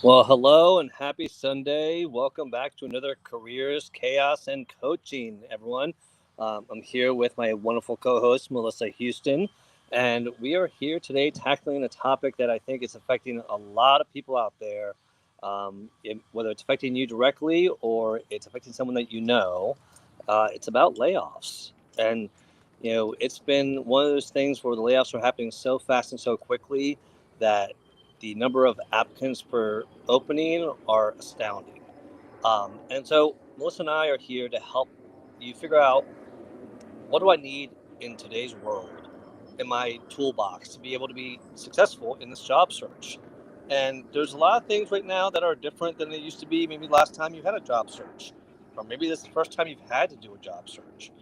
Well, hello and happy Sunday. Welcome back to another Careers, Chaos, and Coaching, everyone. I'm here with my wonderful co host, Melissa Houston, and we are here today tackling a topic that I think is affecting a lot of people out there. Whether it's affecting you directly or it's affecting someone that you know, it's about layoffs. And, it's been one of those things where the layoffs are happening so fast and so quickly that the number of applicants per opening are astounding. And so Melissa and I are here to help you figure out, what do I need in today's world in my toolbox to be able to be successful in this job search. And there's a lot of things right now that are different than they used to be. Maybe last time you had a job search, or maybe this is the first time you've had to do a job search.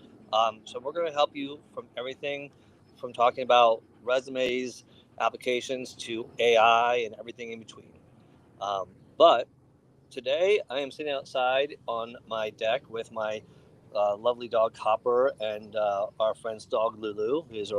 So we're going to help you from everything from talking about resumes, applications to AI and everything in between. But today I am sitting outside on my deck with my lovely dog Copper and our friend's dog Lulu, who is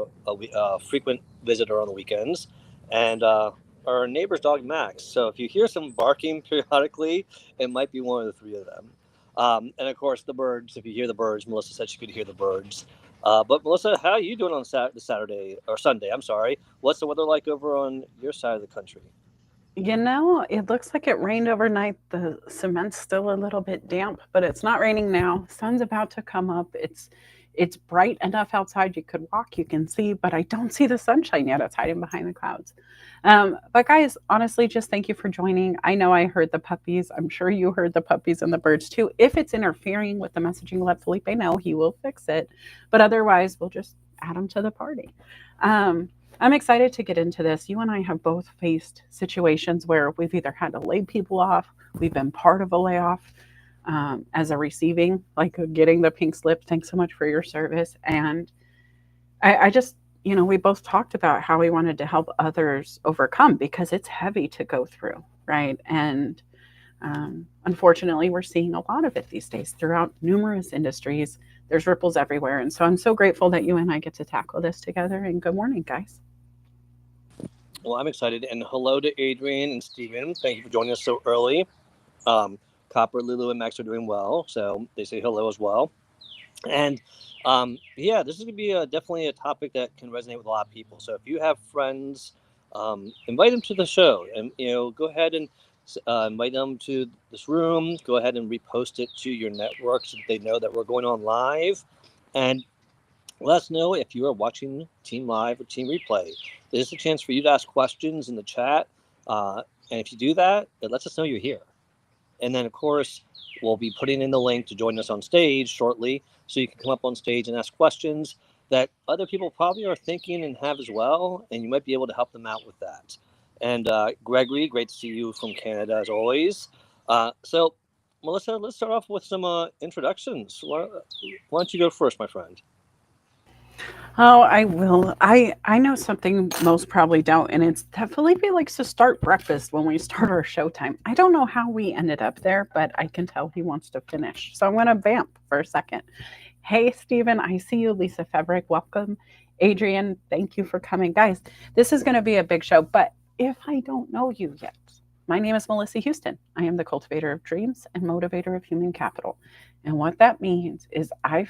a frequent visitor on the weekends, and our neighbor's dog Max. So if you hear some barking periodically, it might be one of the three of them. And of course, the birds. If you hear the birds, Melissa said she could hear the birds. But Melissa, how are you doing on Saturday or Sunday? I'm sorry. What's the weather like over on your side of the country? It looks like it rained overnight. The cement's still a little bit damp, but it's not raining now. Sun's about to come up. It's bright enough outside you could walk, you can see, but I don't see the sunshine yet. It's hiding behind the clouds. But guys, honestly, just thank you for joining. I know I heard the puppies. I'm sure you heard the puppies and the birds too. If it's interfering with the messaging, let Felipe know. He will fix it. But otherwise, we'll just add them to the party. Um, I'm excited to get into this. You and I have both faced situations where we've either had to lay people off, we've been part of a layoff as a receiving, like getting the pink slip. Thanks so much for your service. And I just, we both talked about how we wanted to help others overcome because it's heavy to go through, right? And unfortunately, we're seeing a lot of it these days throughout numerous industries. There's ripples everywhere. And so I'm so grateful that you and I get to tackle this together. And good morning, guys. Well, I'm excited, and hello to Adrian and Steven. Thank you for joining us so early. Um, Copper, Lulu, and Max are doing well, so they say hello as well. And yeah, this is going to be definitely a topic that can resonate with a lot of people. So if you have friends, invite them to the show, and go ahead and invite them to this room. Go ahead and repost it to your network so that they know that we're going on live. And let us know if you are watching Team Live or Team Replay. This is a chance for you to ask questions in the chat. And if you do that, it lets us know you're here. And then, of course, we'll be putting in the link to join us on stage shortly so you can come up on stage and ask questions that other people probably are thinking and have as well. And you might be able to help them out with that. And Gregory, great to see you from Canada as always. So, Melissa, let's start off with some introductions. Why don't you go first, my friend? Oh, I will. I know something most probably don't, and it's that Felipe likes to start breakfast when we start our showtime. I don't know how we ended up there, but I can tell he wants to finish. So I'm going to vamp for a second. Hey, Stephen, I see you. Lisa Fabric, welcome. Adrian, thank you for coming. Guys, this is going to be a big show, but if I don't know you yet, my name is Melissa Houston. I am the cultivator of dreams and motivator of human capital. And what that means is I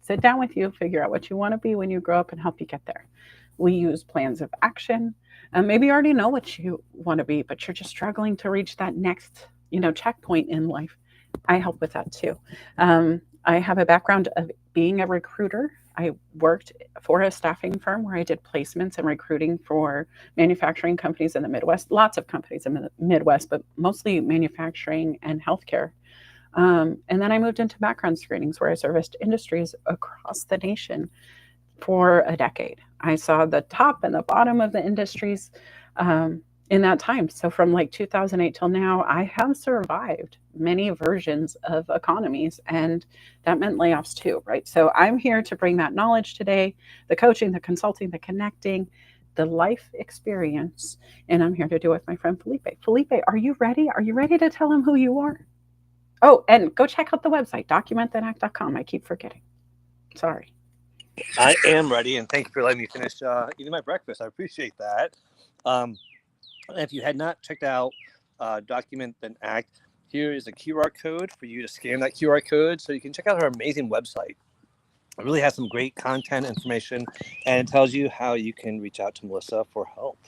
sit down with you, figure out what you want to be when you grow up, and help you get there. We use plans of action. Maybe you already know what you want to be, but you're just struggling to reach that next, checkpoint in life. I help with that too. I have a background of being a recruiter. I worked for a staffing firm where I did placements and recruiting for manufacturing companies in the Midwest, lots of companies in the Midwest, but mostly manufacturing and healthcare. And then I moved into background screenings where I serviced industries across the nation for a decade. I saw the top and the bottom of the industries in that time. So from like 2008 till now, I have survived many versions of economies, and that meant layoffs too, right? So I'm here to bring that knowledge today, the coaching, the consulting, the connecting, the life experience, and I'm here to do it with my friend Felipe. Felipe, are you ready? Are you ready to tell him who you are? Oh, and go check out the website, documentthatAct.com. I keep forgetting. Sorry. I am ready, and thank you for letting me finish eating my breakfast. I appreciate that. If you had not checked out document than act. Here is a QR code for you to scan that QR code so you can check out her amazing website. It really has some great content information, and it tells you how you can reach out to Melissa for help.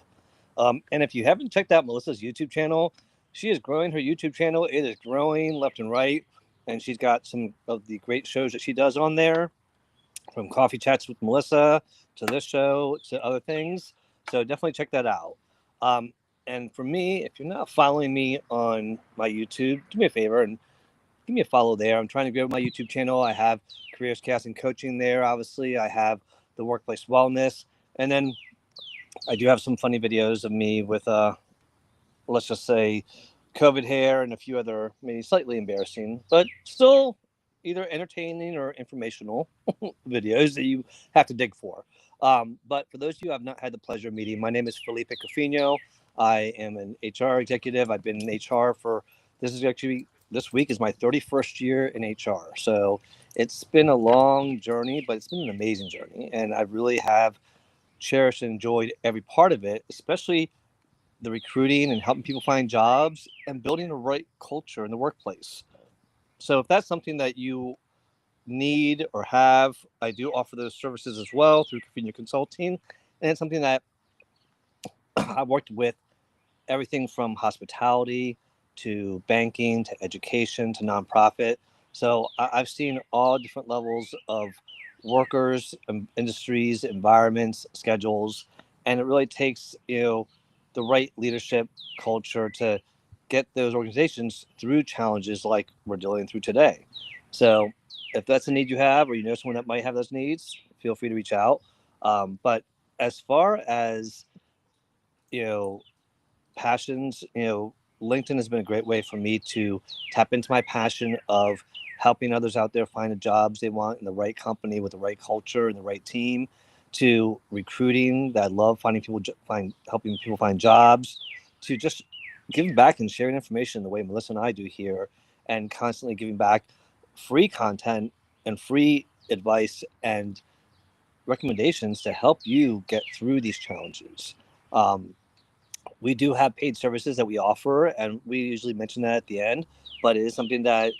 And if you haven't checked out Melissa's YouTube channel, she is growing her YouTube channel. It is growing left and right, and she's got some of the great shows that she does on there, from Coffee Chats with Melissa to this show to other things. So definitely check that out. And for me, if you're not following me on my YouTube, do me a favor and give me a follow there. I'm trying to grow my YouTube channel. I have careers, chaos, and coaching there. Obviously, I have the workplace wellness, and then I do have some funny videos of me with, let's just say, COVID hair and a few other maybe slightly embarrassing, but still either entertaining or informational videos that you have to dig for. But for those of you who have not had the pleasure of meeting, my name is Felipe Cofiño. I am an HR executive. I've been in HR for, this week is my 31st year in HR. So it's been a long journey, but it's been an amazing journey. And I really have cherished and enjoyed every part of it, especially the recruiting and helping people find jobs and building the right culture in the workplace. So if that's something that you need or have, I do offer those services as well through Cofiño Consulting. And it's something that I've worked with everything from hospitality to banking to education to nonprofit. So I've seen all different levels of workers, industries, environments, schedules, and it really takes the right leadership culture to get those organizations through challenges like we're dealing through today. So if that's a need you have, or you know someone that might have those needs, feel free to reach out. But as far as passions, LinkedIn has been a great way for me to tap into my passion of helping others out there find the jobs they want in the right company with the right culture and the right team, to recruiting that I love helping people find jobs, to just giving back and sharing information the way Melissa and I do here, and constantly giving back free content and free advice and recommendations to help you get through these challenges. We do have paid services that we offer, and we usually mention that at the end, but it is something that,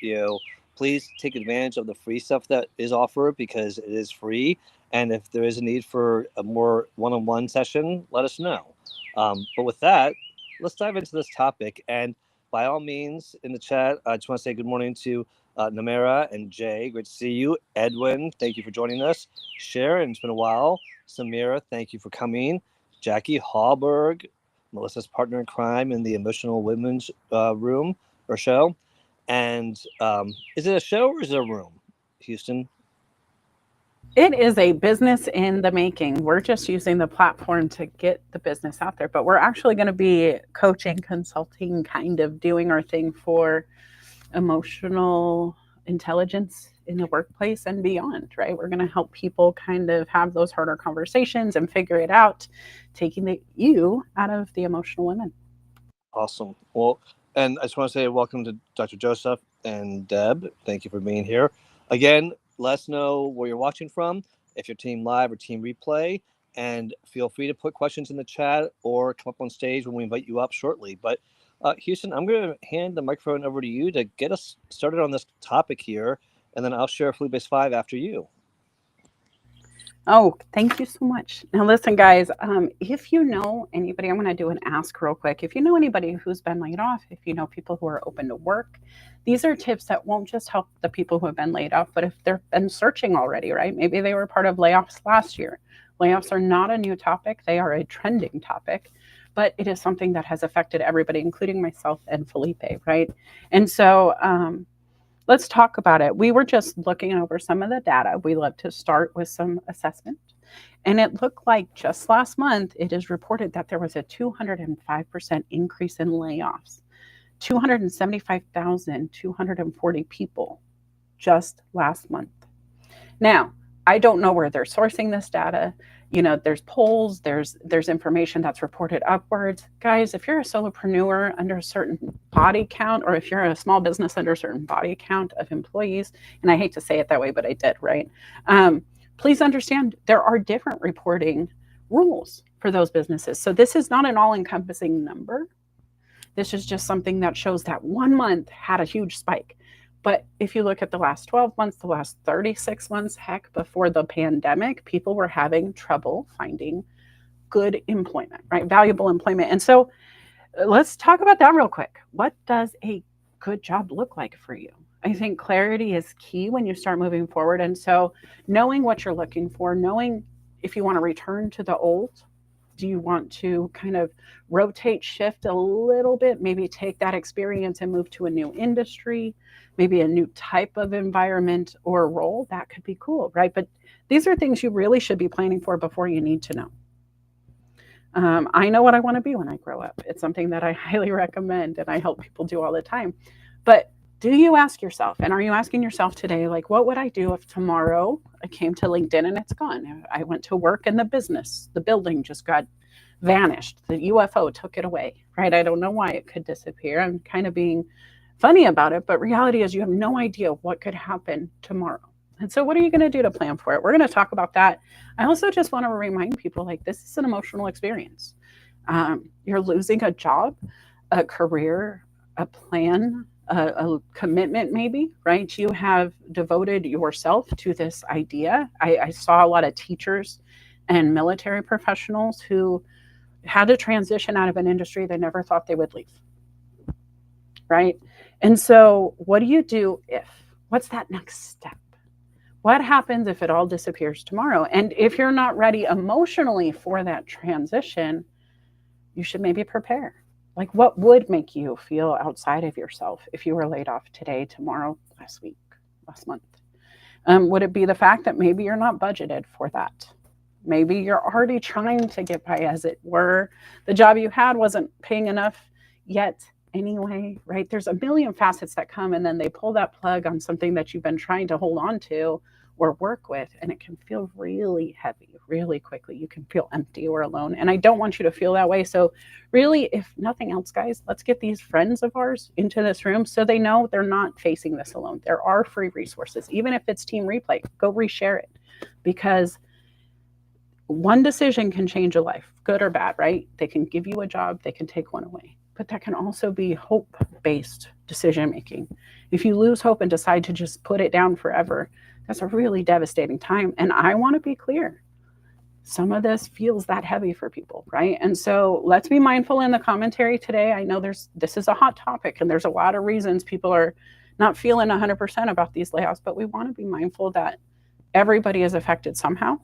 please take advantage of the free stuff that is offered because it is free. And if there is a need for a more one-on-one session, let us know. But with that, let's dive into this topic. And by all means, in the chat, I just want to say good morning to Namera and Jay. Great to see you. Edwin, thank you for joining us. Sharon, it's been a while. Samira, thank you for coming. Jackie Hallberg, Melissa's partner in crime in the Emotional Women's Room or show. And is it a show or is it a room, Houston? It is a business in the making. We're just using the platform to get the business out there, but we're actually going to be coaching, consulting, kind of doing our thing for emotional intelligence in the workplace and beyond, right? We're going to help people kind of have those harder conversations and figure it out, taking the you out of the emotional women. Awesome. Well, and I just want to say welcome to Dr. Joseph and Deb. Thank you for being here. Again, let us know where you're watching from, if you're team live or team replay, and feel free to put questions in the chat or come up on stage when we invite you up shortly. But Houston, I'm going to hand the microphone over to you to get us started on this topic here, and then I'll share Felipe's 5 after you. Oh, thank you so much. Now, listen, guys, if you know anybody, I'm going to do an ask real quick. If you know anybody who's been laid off, if you know people who are open to work, these are tips that won't just help the people who have been laid off, but if they've been searching already, right? Maybe they were part of layoffs last year. Layoffs are not a new topic. They are a trending topic, but it is something that has affected everybody, including myself and Felipe, right? And so, let's talk about it. We were just looking over some of the data. We love to start with some assessment. And it looked like just last month, it is reported that there was a 205% increase in layoffs, 275,240 people just last month. Now, I don't know where they're sourcing this data. There's polls, there's information that's reported upwards. Guys, if you're a solopreneur under a certain body count, or if you're a small business under a certain body count of employees, and I hate to say it that way, but I did, right? Please understand there are different reporting rules for those businesses. So this is not an all-encompassing number. This is just something that shows that 1 month had a huge spike. But if you look at the last 12 months, the last 36 months, heck, before the pandemic, people were having trouble finding good employment, right? Valuable employment. And so let's talk about that real quick. What does a good job look like for you? I think clarity is key when you start moving forward. And so knowing what you're looking for, knowing if you want to return to the old, do you want to kind of rotate, shift a little bit, maybe take that experience and move to a new industry, maybe a new type of environment or role? That could be cool, right? But these are things you really should be planning for before you need to know. I know what I want to be when I grow up. It's something that I highly recommend and I help people do all the time. But do you ask yourself, and are you asking yourself today, like, what would I do if tomorrow I came to LinkedIn and it's gone? I went to work in the business, the building just got vanished. The UFO took it away, right? I don't know why it could disappear. I'm kind of being funny about it, but reality is you have no idea what could happen tomorrow. And so, what are you going to do to plan for it? We're going to talk about that. I also just want to remind people like this is an emotional experience. You're losing a job, a career, a plan, a commitment, maybe, right? You have devoted yourself to this idea. I saw a lot of teachers and military professionals who had to transition out of an industry they never thought they would leave, right? And so, what do you do if? What's that next step? What happens if it all disappears tomorrow? And if you're not ready emotionally for that transition, you should maybe prepare. Like, what would make you feel outside of yourself if you were laid off today, tomorrow, last week, last month? Would it be the fact that maybe you're not budgeted for that? Maybe you're already trying to get by, as it were. The job you had wasn't paying enough yet anyway, right? There's a million facets that come, and then they pull that plug on something that you've been trying to hold on to or work with, and it can feel really heavy really quickly. You can feel empty or alone, and I don't want you to feel that way. So really, if nothing else, guys, let's get these friends of ours into this room so they know they're not facing this alone. There are free resources, even if it's Team Replay. Go reshare it, because one decision can change a life, good or bad, right? They can give you a job, they can take one away, but that can also be hope-based decision making. If you lose hope and decide to just put it down forever, that's a really devastating time. And I want to be clear, some of this feels that heavy for people, right? And so let's be mindful in the commentary today. I know this is a hot topic and there's a lot of reasons people are not feeling 100% about these layoffs, but we want to be mindful that everybody is affected somehow,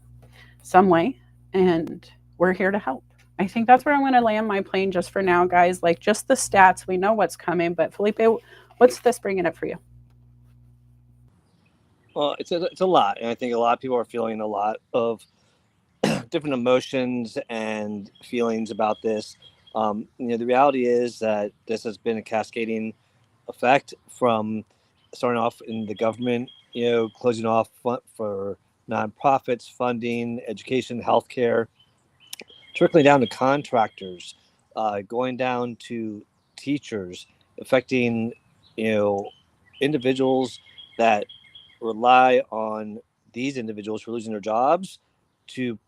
some way, and we're here to help. I think that's where I'm going to land my plane just for now, guys. Like, just the stats, we know what's coming, but Felipe, what's this bringing up for you? Well, it's a lot, and I think a lot of people are feeling a lot of different emotions and feelings about this. The reality is that this has been a cascading effect from starting off in the government, closing off for nonprofits, funding, education, healthcare, trickling down to contractors, going down to teachers, affecting, individuals that rely on these individuals who are losing their jobs to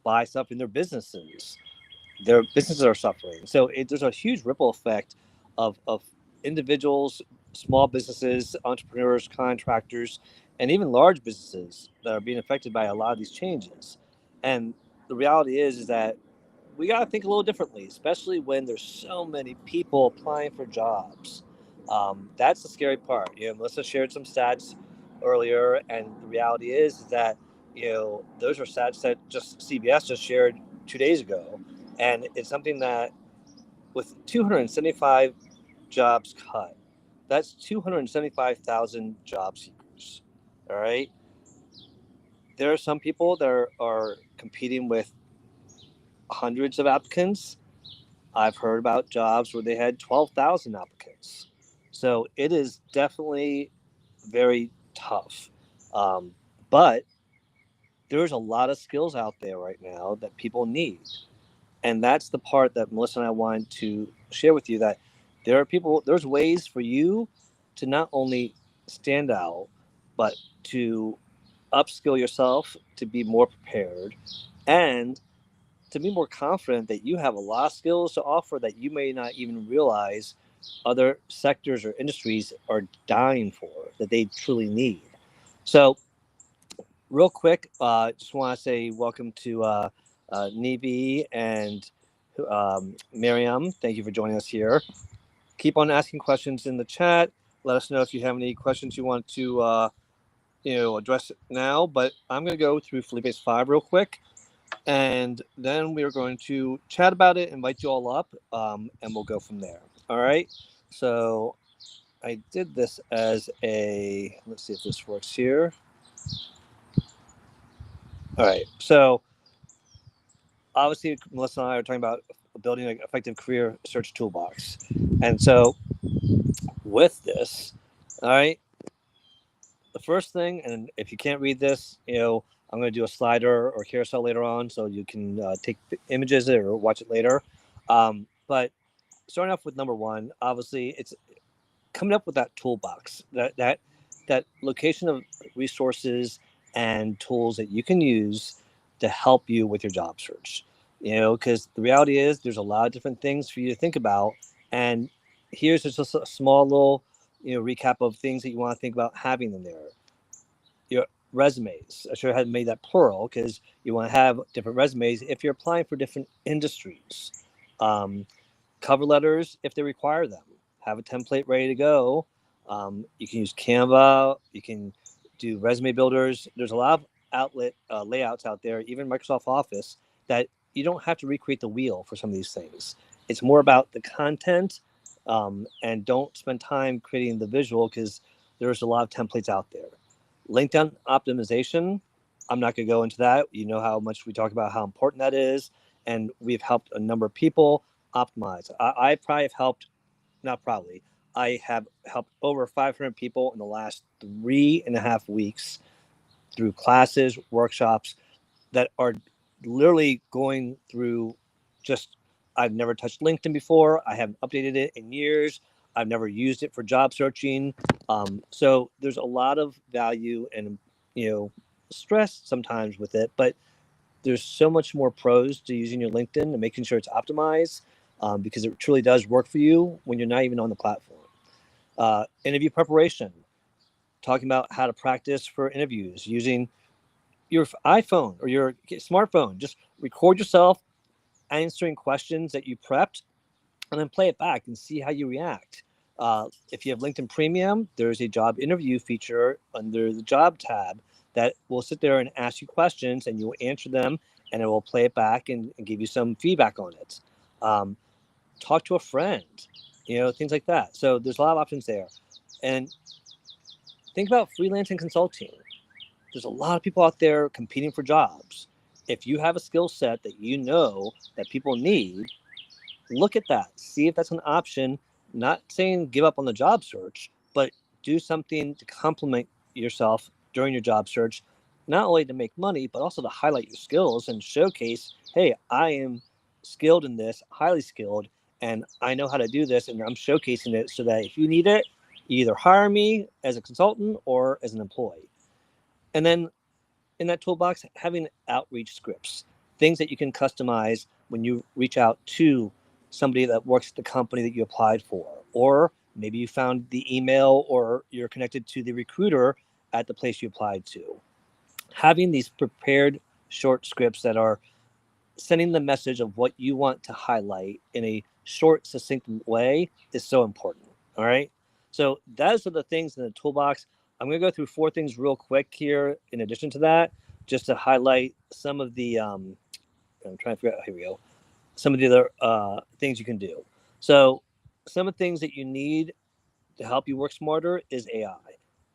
buy stuff in their businesses. Their businesses are suffering. So there's a huge ripple effect of individuals, small businesses, entrepreneurs, contractors, and even large businesses that are being affected by a lot of these changes. And the reality is that we got to think a little differently, especially when there's so many people applying for jobs. That's the scary part. Melissa shared some stats earlier, and the reality is that those are stats that just CBS just shared 2 days ago, and it's something that with 275 jobs cut, that's 275,000 job seekers. All right, there are some people that are competing with hundreds of applicants. I've heard about jobs where they had 12,000 applicants. So it is definitely very tough. But there's a lot of skills out there right now that people need. And that's the part that Melissa and I wanted to share with you, that there's ways for you to not only stand out, but to upskill yourself to be more prepared and to be more confident that you have a lot of skills to offer that you may not even realize other sectors or industries are dying for, that they truly need. So, real quick, just want to say welcome to Nibi and Miriam. Thank you for joining us here. Keep on asking questions in the chat. Let us know if you have any questions you want to address now. But I'm going to go through Felipe's 5 real quick, and then we are going to chat about it, invite you all up, and we'll go from there. All right. So I did this as a, let's see if this works here. All right. So obviously, Melissa and I are talking about building an effective career search toolbox. And so with this, all right, the first thing, and if you can't read this, I'm going to do a slider or carousel later on so you can take images or watch it later. But starting off with number 1, obviously, it's coming up with that toolbox, that location of resources and tools that you can use to help you with your job search. Because the reality is there's a lot of different things for you to think about, and here's just a small little recap of things that you want to think about having in there. Your resumes. I sure hadn't made that plural because you want to have different resumes if you're applying for different industries. Cover letters if they require them. Have a template ready to go. You can use Canva. You can do resume builders. There's a lot of outlet layouts out there, even Microsoft Office, that you don't have to recreate the wheel for some of these things. It's more about the content, and don't spend time creating the visual because there's a lot of templates out there. LinkedIn optimization, I'm not going to go into that. You know how much we talk about how important that is, and we've helped a number of people optimize. I probably have helped, not probably, I have helped over 500 people in the last 3.5 weeks through classes, workshops that are literally going through just, I've never touched LinkedIn before. I haven't updated it in years. I've never used it for job searching. So there's a lot of value and, stress sometimes with it, but there's so much more pros to using your LinkedIn and making sure it's optimized, because it truly does work for you when you're not even on the platform. Interview preparation, talking about how to practice for interviews using your iPhone or your smartphone. Just record yourself answering questions that you prepped and then play it back and see how you react. If you have LinkedIn Premium, there's a job interview feature under the job tab that will sit there and ask you questions, and you will answer them, and it will play it back and give you some feedback on it. Talk to a friend, things like that. So there's a lot of options there. And think about freelancing consulting. There's a lot of people out there competing for jobs. If you have a skill set that that people need, look at that. See if that's an option. Not saying give up on the job search, but do something to complement yourself during your job search, not only to make money, but also to highlight your skills and showcase, hey, I am skilled in this, highly skilled, and I know how to do this, and I'm showcasing it so that if you need it, you either hire me as a consultant or as an employee. And then in that toolbox, having outreach scripts, things that you can customize when you reach out to somebody that works at the company that you applied for, or maybe you found the email or you're connected to the recruiter at the place you applied to. Having these prepared short scripts that are sending the message of what you want to highlight in a short, succinct way is so important. All right. So those are the things in the toolbox. I'm going to go through 4 things real quick here in addition to that, just to highlight some of the, I'm trying to figure out, here we go, some of the other things you can do. So some of the things that you need to help you work smarter is AI.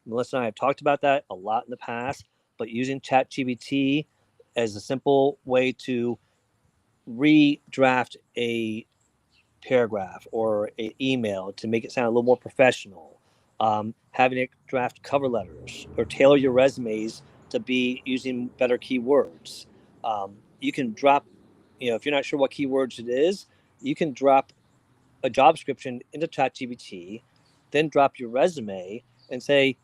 Melissa and I have talked about that a lot in the past, but using ChatGPT as a simple way to redraft a paragraph or an email to make it sound a little more professional. Having it draft cover letters or tailor your resumes to be using better keywords. You can drop, if you're not sure what keywords it is, you can drop a job description into ChatGPT, then drop your resume and say,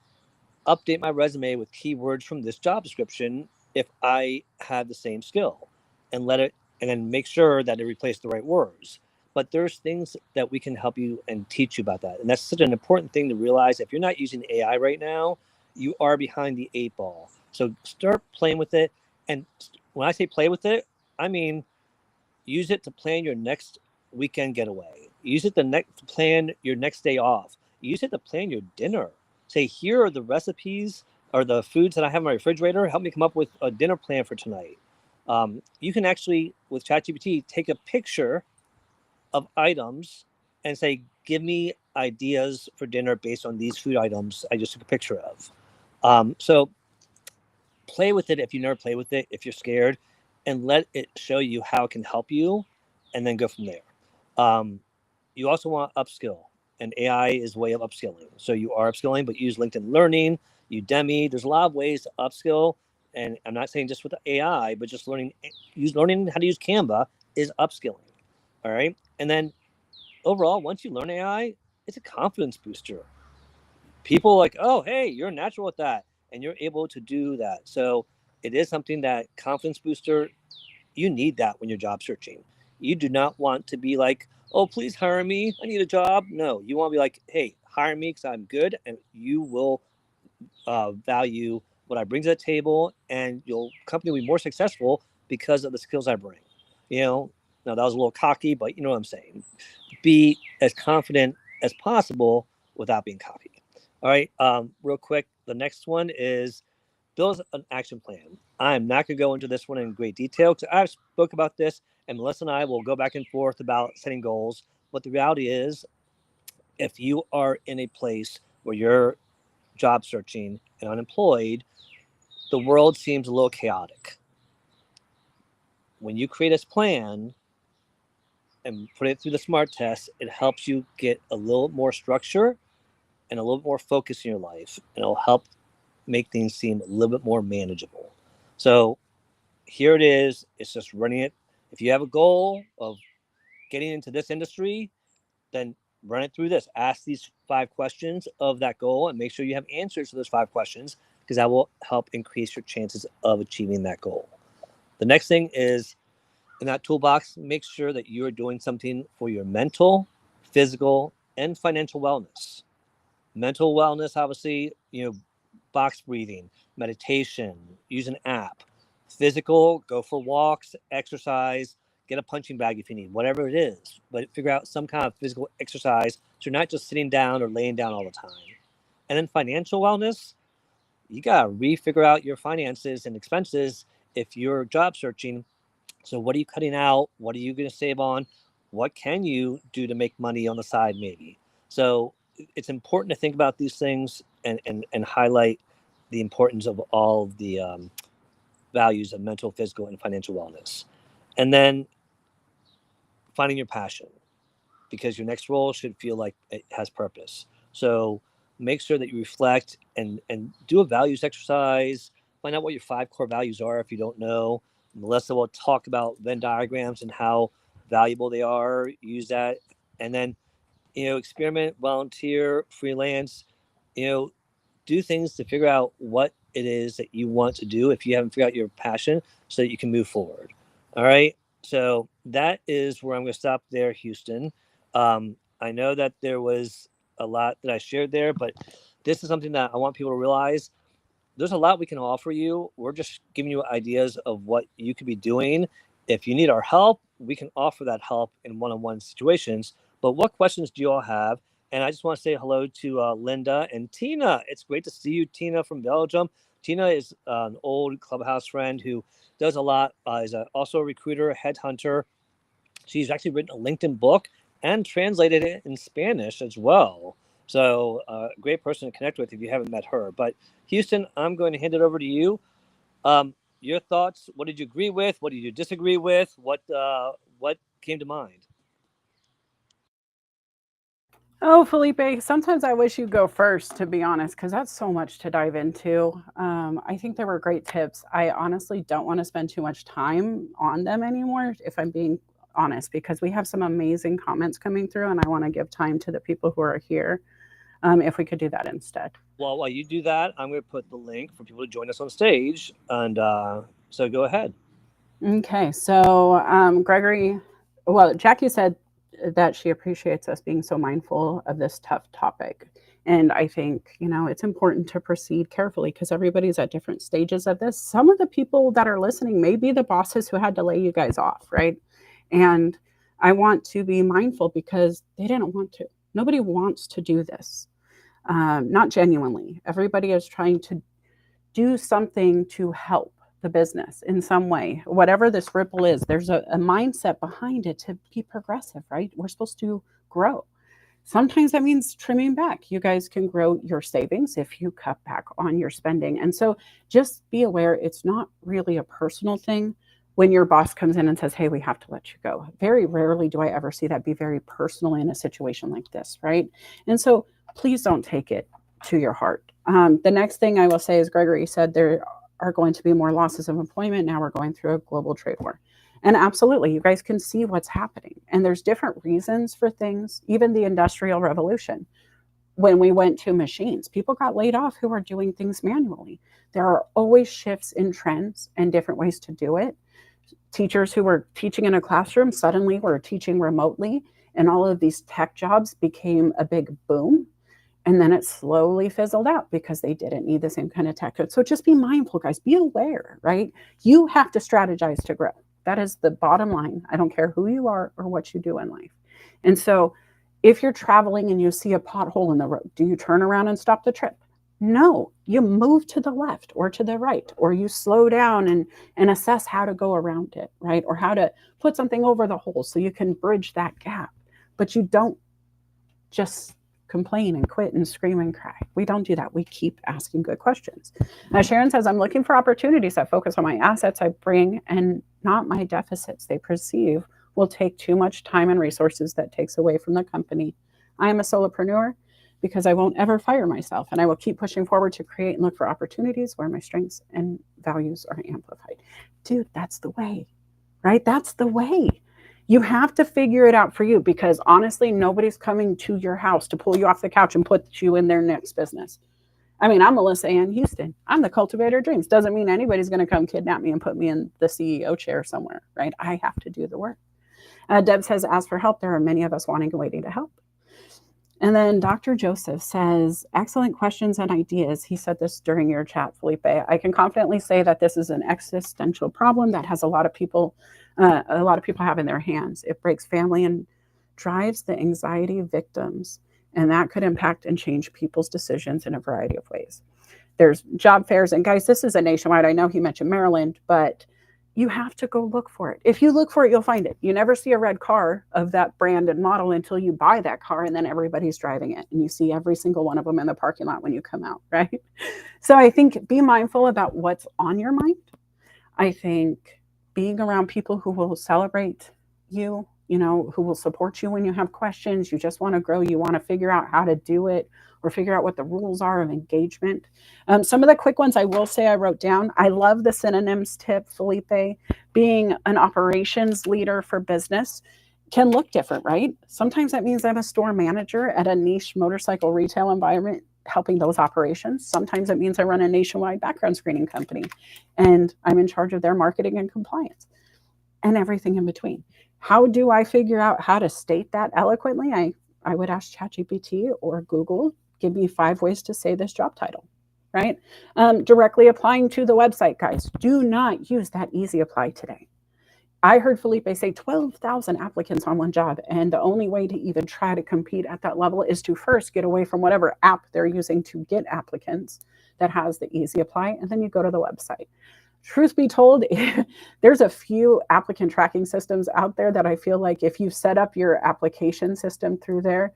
update my resume with keywords from this job description if I have the same skill, and let it and then make sure that it replaces the right words. But there's things that we can help you and teach you about that. And that's such an important thing to realize. If you're not using AI right now, you are behind the 8 ball. So start playing with it. And when I say play with it, I mean use it to plan your next weekend getaway. Use it to plan your next day off. Use it to plan your dinner. Say, here are the recipes or the foods that I have in my refrigerator. Help me come up with a dinner plan for tonight. You can actually, with ChatGPT, take a picture of items and say, give me ideas for dinner based on these food items I just took a picture of. So play with it if you never play with it, if you're scared, and let it show you how it can help you, and then go from there. You also want to upskill, and AI is a way of upskilling. So you are upskilling, but use LinkedIn Learning, Udemy. There's a lot of ways to upskill, and I'm not saying just with the AI, but just learning how to use Canva is upskilling. All right, and then overall, once you learn AI, it's a confidence booster. People are like, oh, hey, you're natural at that, and you're able to do that. So it is something that confidence booster, you need that when you're job searching. You do not want to be like, oh, please hire me, I need a job. No, you want to be like, hey, hire me because I'm good, and you will value what I bring to the table, and your company will be more successful because of the skills I bring. You know, now that was a little cocky, but you know what I'm saying. Be as confident as possible without being cocky. All right, real quick, the next one is build an action plan. I'm not going to go into this one in great detail because I've spoke about this, and Melissa and I will go back and forth about setting goals. But the reality is, if you are in a place where you're job searching and unemployed, the world seems a little chaotic. When you create a plan and put it through the SMART test, it helps you get a little more structure and a little more focus in your life, and it'll help make things seem a little bit more manageable. So here it is. It's just running it. If you have a goal of getting into this industry, then run it through this. Ask these 5 questions of that goal and make sure you have answers to those 5 questions, because that will help increase your chances of achieving that goal. The next thing is, in that toolbox, make sure that you are doing something for your mental, physical, and financial wellness. Mental wellness, obviously, box breathing, meditation, use an app. Physical, go for walks, exercise, get a punching bag if you need, whatever it is. But figure out some kind of physical exercise so you're not just sitting down or laying down all the time. And then financial wellness, you got to re-figure out your finances and expenses if you're job searching. So what are you cutting out? What are you going to save on? What can you do to make money on the side, maybe? So it's important to think about these things and highlight the importance of all of the values of mental, physical, and financial wellness. And then finding your passion, because your next role should feel like it has purpose. So make sure that you reflect and do a values exercise. Find out what your 5 core values are if you don't know. Melissa will talk about Venn diagrams and how valuable they are. Use that. And then, experiment, volunteer, freelance, do things to figure out what it is that you want to do if you haven't figured out your passion, so that you can move forward. All right. So that is where I'm going to stop there, Houston. I know that there was a lot that I shared there, but this is something that I want people to realize. There's a lot we can offer you. We're just giving you ideas of what you could be doing. If you need our help, we can offer that help in one-on-one situations. But what questions do you all have? And I just want to say hello to Linda and Tina. It's great to see you, Tina, from Belgium. Tina is an old Clubhouse friend who does a lot, is also a recruiter, a headhunter. She's actually written a LinkedIn book and translated it in Spanish as well. So great person to connect with if you haven't met her. But Houston, I'm going to hand it over to you. Your thoughts, what did you agree with? What did you disagree with? What came to mind? Oh, Felipe, sometimes I wish you'd go first, to be honest, because that's so much to dive into. I think there were great tips. I honestly don't want to spend too much time on them anymore, if I'm being honest, because we have some amazing comments coming through, and I want to give time to the people who are here. If we could do that instead. Well, while you do that, I'm going to put the link for people to join us on stage. And so go ahead. Okay, so Gregory, well, Jackie said that she appreciates us being so mindful of this tough topic. And I think, it's important to proceed carefully because everybody's at different stages of this. Some of the people that are listening may be the bosses who had to lay you guys off, right? And I want to be mindful because they didn't want to. Nobody wants to do this, not genuinely. Everybody is trying to do something to help the business in some way. Whatever this ripple is, there's a mindset behind it to be progressive, right? We're supposed to grow. Sometimes that means trimming back. You guys can grow your savings if you cut back on your spending. And so just be aware it's not really a personal thing when your boss comes in and says, hey, we have to let you go. Very rarely do I ever see that be very personal in a situation like this, right? And so please don't take it to your heart. The next thing I will say is Gregory said there are going to be more losses of employment. Now we're going through a global trade war. And absolutely, you guys can see what's happening. And there's different reasons for things, even the Industrial Revolution. When we went to machines, people got laid off who were doing things manually. There are always shifts in trends and different ways to do it. Teachers who were teaching in a classroom suddenly were teaching remotely, and all of these tech jobs became a big boom. And then it slowly fizzled out because they didn't need the same kind of tech. So just be mindful, guys. Be aware, right? You have to strategize to grow. That is the bottom line. I don't care who you are or what you do in life. And so if you're traveling and you see a pothole in the road, do you turn around and stop the trip? No, you move to the left or to the right, or you slow down and assess how to go around it, right? Or how to put something over the hole so you can bridge that gap. But you don't just complain and quit and scream and cry. We don't do that. We keep asking good questions. Sharon says, I'm looking for opportunities that focus on my assets I bring and not my deficits they perceive will take too much time and resources that takes away from the company. I am a solopreneur because I won't ever fire myself, and I will keep pushing forward to create and look for opportunities where my strengths and values are amplified. Dude, that's the way, right? That's the way. You have to figure it out for you because honestly, nobody's coming to your house to pull you off the couch and put you in their next business. I mean, I'm Melissa Ann Houston. I'm the cultivator of dreams. Doesn't mean anybody's going to come kidnap me and put me in the CEO chair somewhere, right? I have to do the work. Deb says, ask for help. There are many of us wanting and waiting to help. And then Dr. Joseph says, excellent questions and ideas. He said this during your chat, Felipe. I can confidently say that this is an existential problem that has a lot of people have in their hands. It breaks family and drives the anxiety of victims, and that could impact and change people's decisions in a variety of ways. There's job fairs, and guys, this is a nationwide. I know he mentioned Maryland, but you have to go look for it. If you look for it, you'll find it. You never see a red car of that brand and model until you buy that car, and then everybody's driving it, and you see every single one of them in the parking lot when you come out, right? So I think be mindful about what's on your mind. I think being around people who will celebrate you, who will support you when you have questions, you just want to grow, you want to figure out how to do it or figure out what the rules are of engagement. Some of the quick ones I will say I wrote down. I love the synonyms tip, Felipe. Being an operations leader for business can look different, right? Sometimes that means I'm a store manager at a niche motorcycle retail environment helping those operations. Sometimes it means I run a nationwide background screening company and I'm in charge of their marketing and compliance and everything in between. How do I figure out how to state that eloquently? I would ask ChatGPT or Google, give me 5 ways to say this job title, right? Directly applying to the website, guys. Do not use that easy apply today. I heard Felipe say 12,000 applicants on one job, and the only way to even try to compete at that level is to first get away from whatever app they're using to get applicants that has the easy apply, and then you go to the website. Truth be told, there's a few applicant tracking systems out there that I feel like if you set up your application system through there,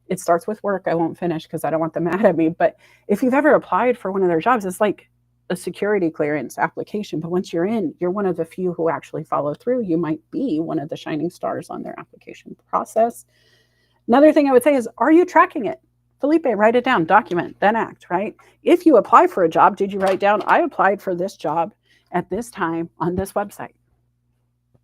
it starts with work. I won't finish because I don't want them mad at me. But if you've ever applied for one of their jobs, it's like a security clearance application. But once you're in, you're one of the few who actually follow through. You might be one of the shining stars on their application process. Another thing I would say is, are you tracking it? Felipe, write it down, document, then act, right? If you apply for a job, did you write down, I applied for this job at this time on this website?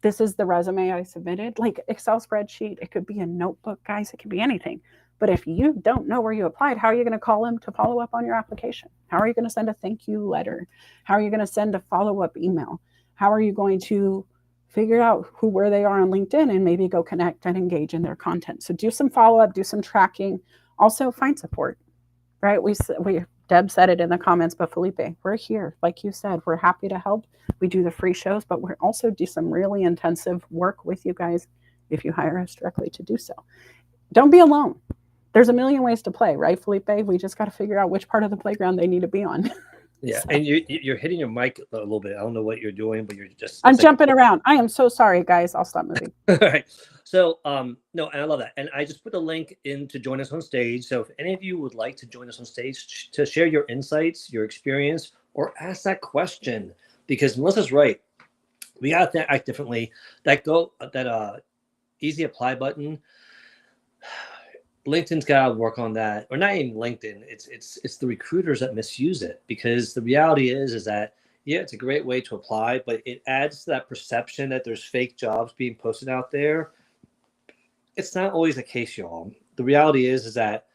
This is the resume I submitted. Like Excel spreadsheet, it could be a notebook, guys, it could be anything. But if you don't know where you applied, how are you going to call them to follow up on your application? How are you going to send a thank you letter? How are you going to send a follow-up email? How are you going to figure out where they are on LinkedIn and maybe go connect and engage in their content? So do some follow up, do some tracking. Also, find support. Right? We Deb said it in the comments, but Felipe, we're here. Like you said, we're happy to help. We do the free shows, but we also do some really intensive work with you guys if you hire us directly to do so. Don't be alone. There's a million ways to play, right, Felipe? We just got to figure out which part of the playground they need to be on. Yeah, So, and you're hitting your mic a little bit. I don't know what you're doing, but you're just I'm it's like jumping around. I am so sorry, guys. I'll stop moving. all right. So no, and I love that. And I just put the link in to join us on stage. So if any of you would like to join us on stage to share your insights, your experience, or ask that question, because Melissa's right. We got to act differently. That easy apply button. LinkedIn's got to work on that, or not even LinkedIn. It's the recruiters that misuse it, because the reality is that yeah, it's a great way to apply, but it adds to that perception that there's fake jobs being posted out there. It's not always the case, y'all. The reality is that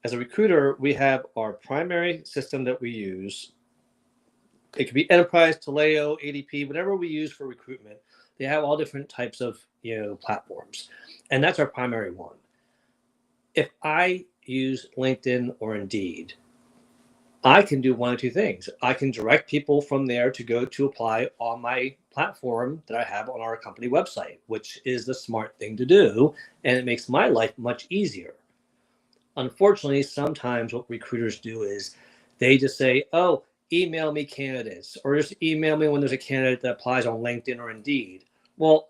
as a recruiter, we have our primary system that we use. It could be enterprise, Taleo, ADP, whatever we use for recruitment. They have all different types of platforms, and that's our primary one. If I use LinkedIn or Indeed, I can do one of two things. I can direct people from there to go to apply on my platform that I have on our company website, which is the smart thing to do, and it makes my life much easier. Unfortunately, sometimes what recruiters do is they just say, oh, email me candidates, or just email me when there's a candidate that applies on LinkedIn or Indeed. Well,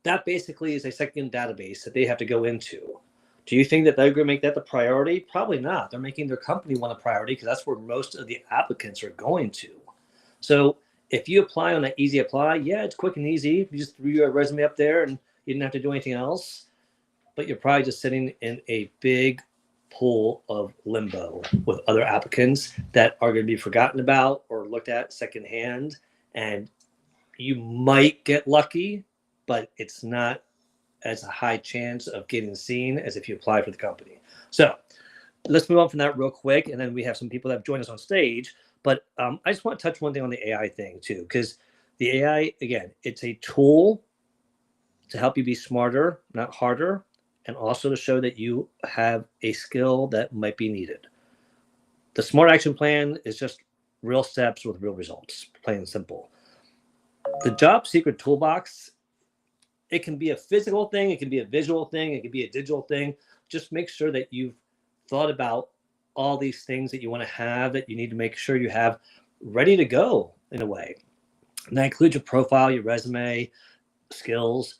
that basically is a second database that they have to go into. Do you think that they're going to make that the priority? Probably not. They're making their company one a priority because that's where most of the applicants are going to. So if you apply on that easy apply, yeah, it's quick and easy. You just threw your resume up there and you didn't have to do anything else. But you're probably just sitting in a big pool of limbo with other applicants that are going to be forgotten about or looked at secondhand. And you might get lucky, but it's not as a high chance of getting seen as if you apply for the company. So let's move on from that real quick. And then we have some people that have joined us on stage. But I just want to touch one thing on the AI thing too, because the AI, again, it's a tool to help you be smarter, not harder, and also to show that you have a skill that might be needed. The SMART action plan is just real steps with real results, plain and simple. The Job Seeker Toolbox, it can be a physical thing, it can be a visual thing, it can be a digital thing. Just make sure that you've thought about all these things that you want to have, that you need to make sure you have ready to go in a way. And that includes your profile, your resume, skills,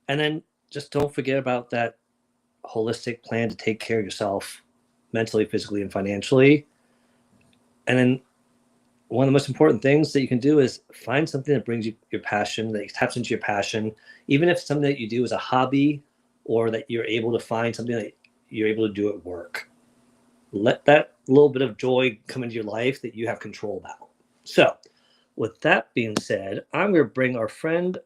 and then just don't forget about that holistic plan to take care of yourself mentally, physically, and financially. And then one of the most important things that you can do is find something that brings you your passion, that taps into your passion, even if it's something that you do as a hobby, or that you're able to find something that you're able to do at work. Let that little bit of joy come into your life that you have control about. So with that being said, I'm going to bring our friend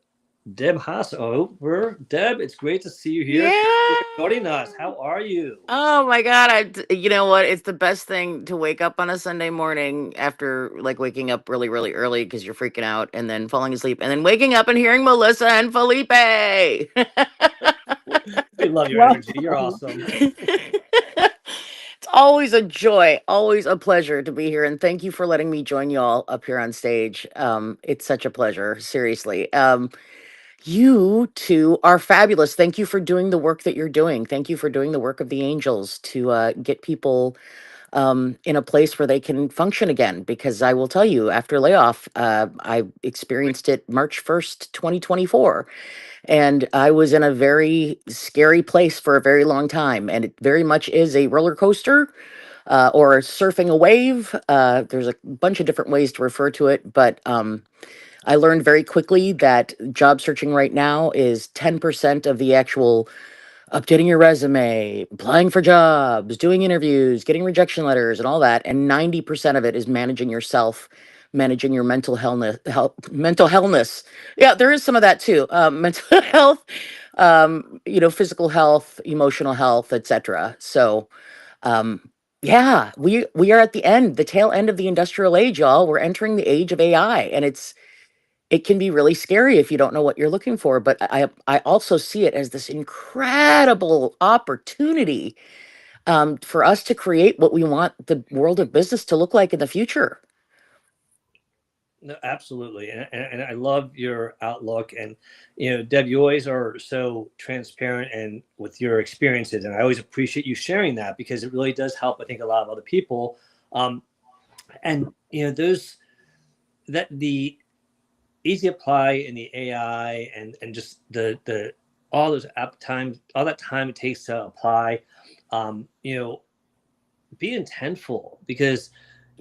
Deb Haas over. Deb, it's great to see you here. Yeah. Joining us. How are you? Oh my God. You know what? It's the best thing to wake up on a Sunday morning after like waking up really, really early because you're freaking out and then falling asleep and then waking up and hearing Melissa and Felipe. We love your Well, energy. You're awesome. It's always a joy, always a pleasure to be here. And thank you for letting me join y'all up here on stage. It's such a pleasure, seriously. You two are fabulous. Thank you for doing the work that you're doing. Thank you for doing the work of the angels to get people in a place where they can function again. Because I will tell you, after layoff, I experienced it March 1st, 2024. And I was in a very scary place for a very long time. And it very much is a roller coaster or surfing a wave. There's a bunch of different ways to refer to it. But I learned very quickly that job searching right now is 10% of the actual updating your resume, applying for jobs, doing interviews, getting rejection letters, and all that. And 90% of it is managing yourself, managing your mental mental healthness. Yeah, there is some of that too. Mental health, physical health, emotional health, etc. So, yeah, we are at the tail end of the industrial age, y'all. We're entering the age of AI, and it can be really scary if you don't know what you're looking for. But I also see it as this incredible opportunity for us to create what we want the world of business to look like in the future. No, absolutely, and I love your outlook. And Deb, you always are so transparent and with your experiences, and I always appreciate you sharing that because it really does help. I think a lot of other people, and those that the easy apply and the AI and just the all those app time, all that time it takes to apply, um, you know, be intentful because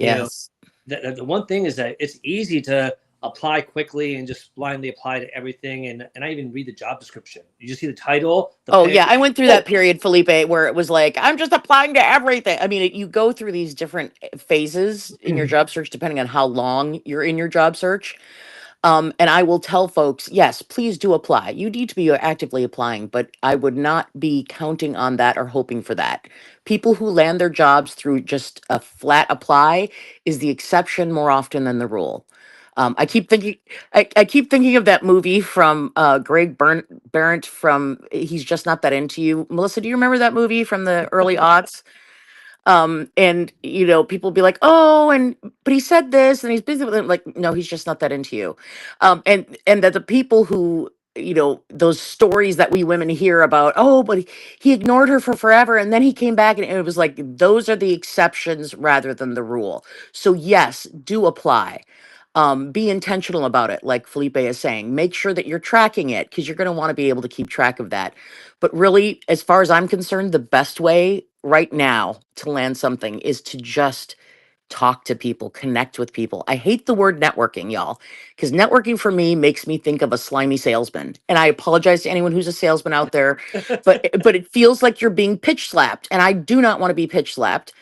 you know Yes. the one thing is that it's easy to apply quickly and just blindly apply to everything, and I even read the job description. You just see the title, the Oh pay. yeah, I went through Oh, that period, Felipe, where it was like, I'm just applying to everything. I mean, you go through these different phases in your job search depending on how long you're in your job search. And I will tell folks, yes, please do apply. You need to be actively applying, but I would not be counting on that or hoping for that. People who land their jobs through just a flat apply is the exception more often than the rule. I keep thinking, I keep thinking of that movie from Greg Barrett from He's Just Not That Into You. Melissa, do you remember that movie from the early aughts? And people be like, oh, and but he said this and he's busy with it. Like, no, he's just not that into you. And that the people who, those stories that we women hear about, oh, but he ignored her for forever and then he came back, and it was like those are the exceptions rather than the rule. So yes, do apply. Be intentional about it, like Felipe is saying. Make sure that you're tracking it because you're going to want to be able to keep track of that. But really, as far as I'm concerned, the best way right now to land something is to just talk to people, connect with people. I hate the word networking, y'all, because networking for me makes me think of a slimy salesman. And I apologize to anyone who's a salesman out there, but it feels like you're being pitch slapped, and I do not want to be pitch slapped.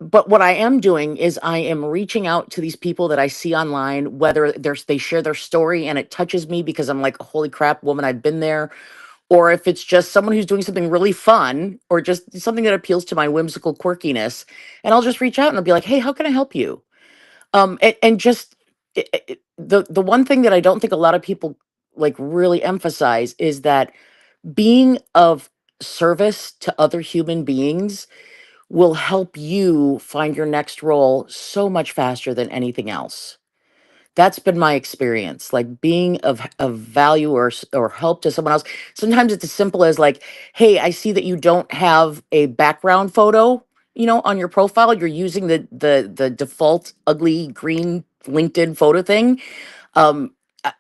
But what I am doing is I am reaching out to these people that I see online, whether they share their story and it touches me because I'm like, holy crap, woman, I've been there. Or if it's just someone who's doing something really fun or just something that appeals to my whimsical quirkiness. And I'll just reach out and I'll be like, hey, how can I help you? And just the one thing that I don't think a lot of people like really emphasize is that being of service to other human beings will help you find your next role so much faster than anything else. That's been my experience, like being of value or help to someone else. Sometimes it's as simple as like, hey, I see that you don't have a background photo, on your profile. You're using the default ugly green LinkedIn photo thing.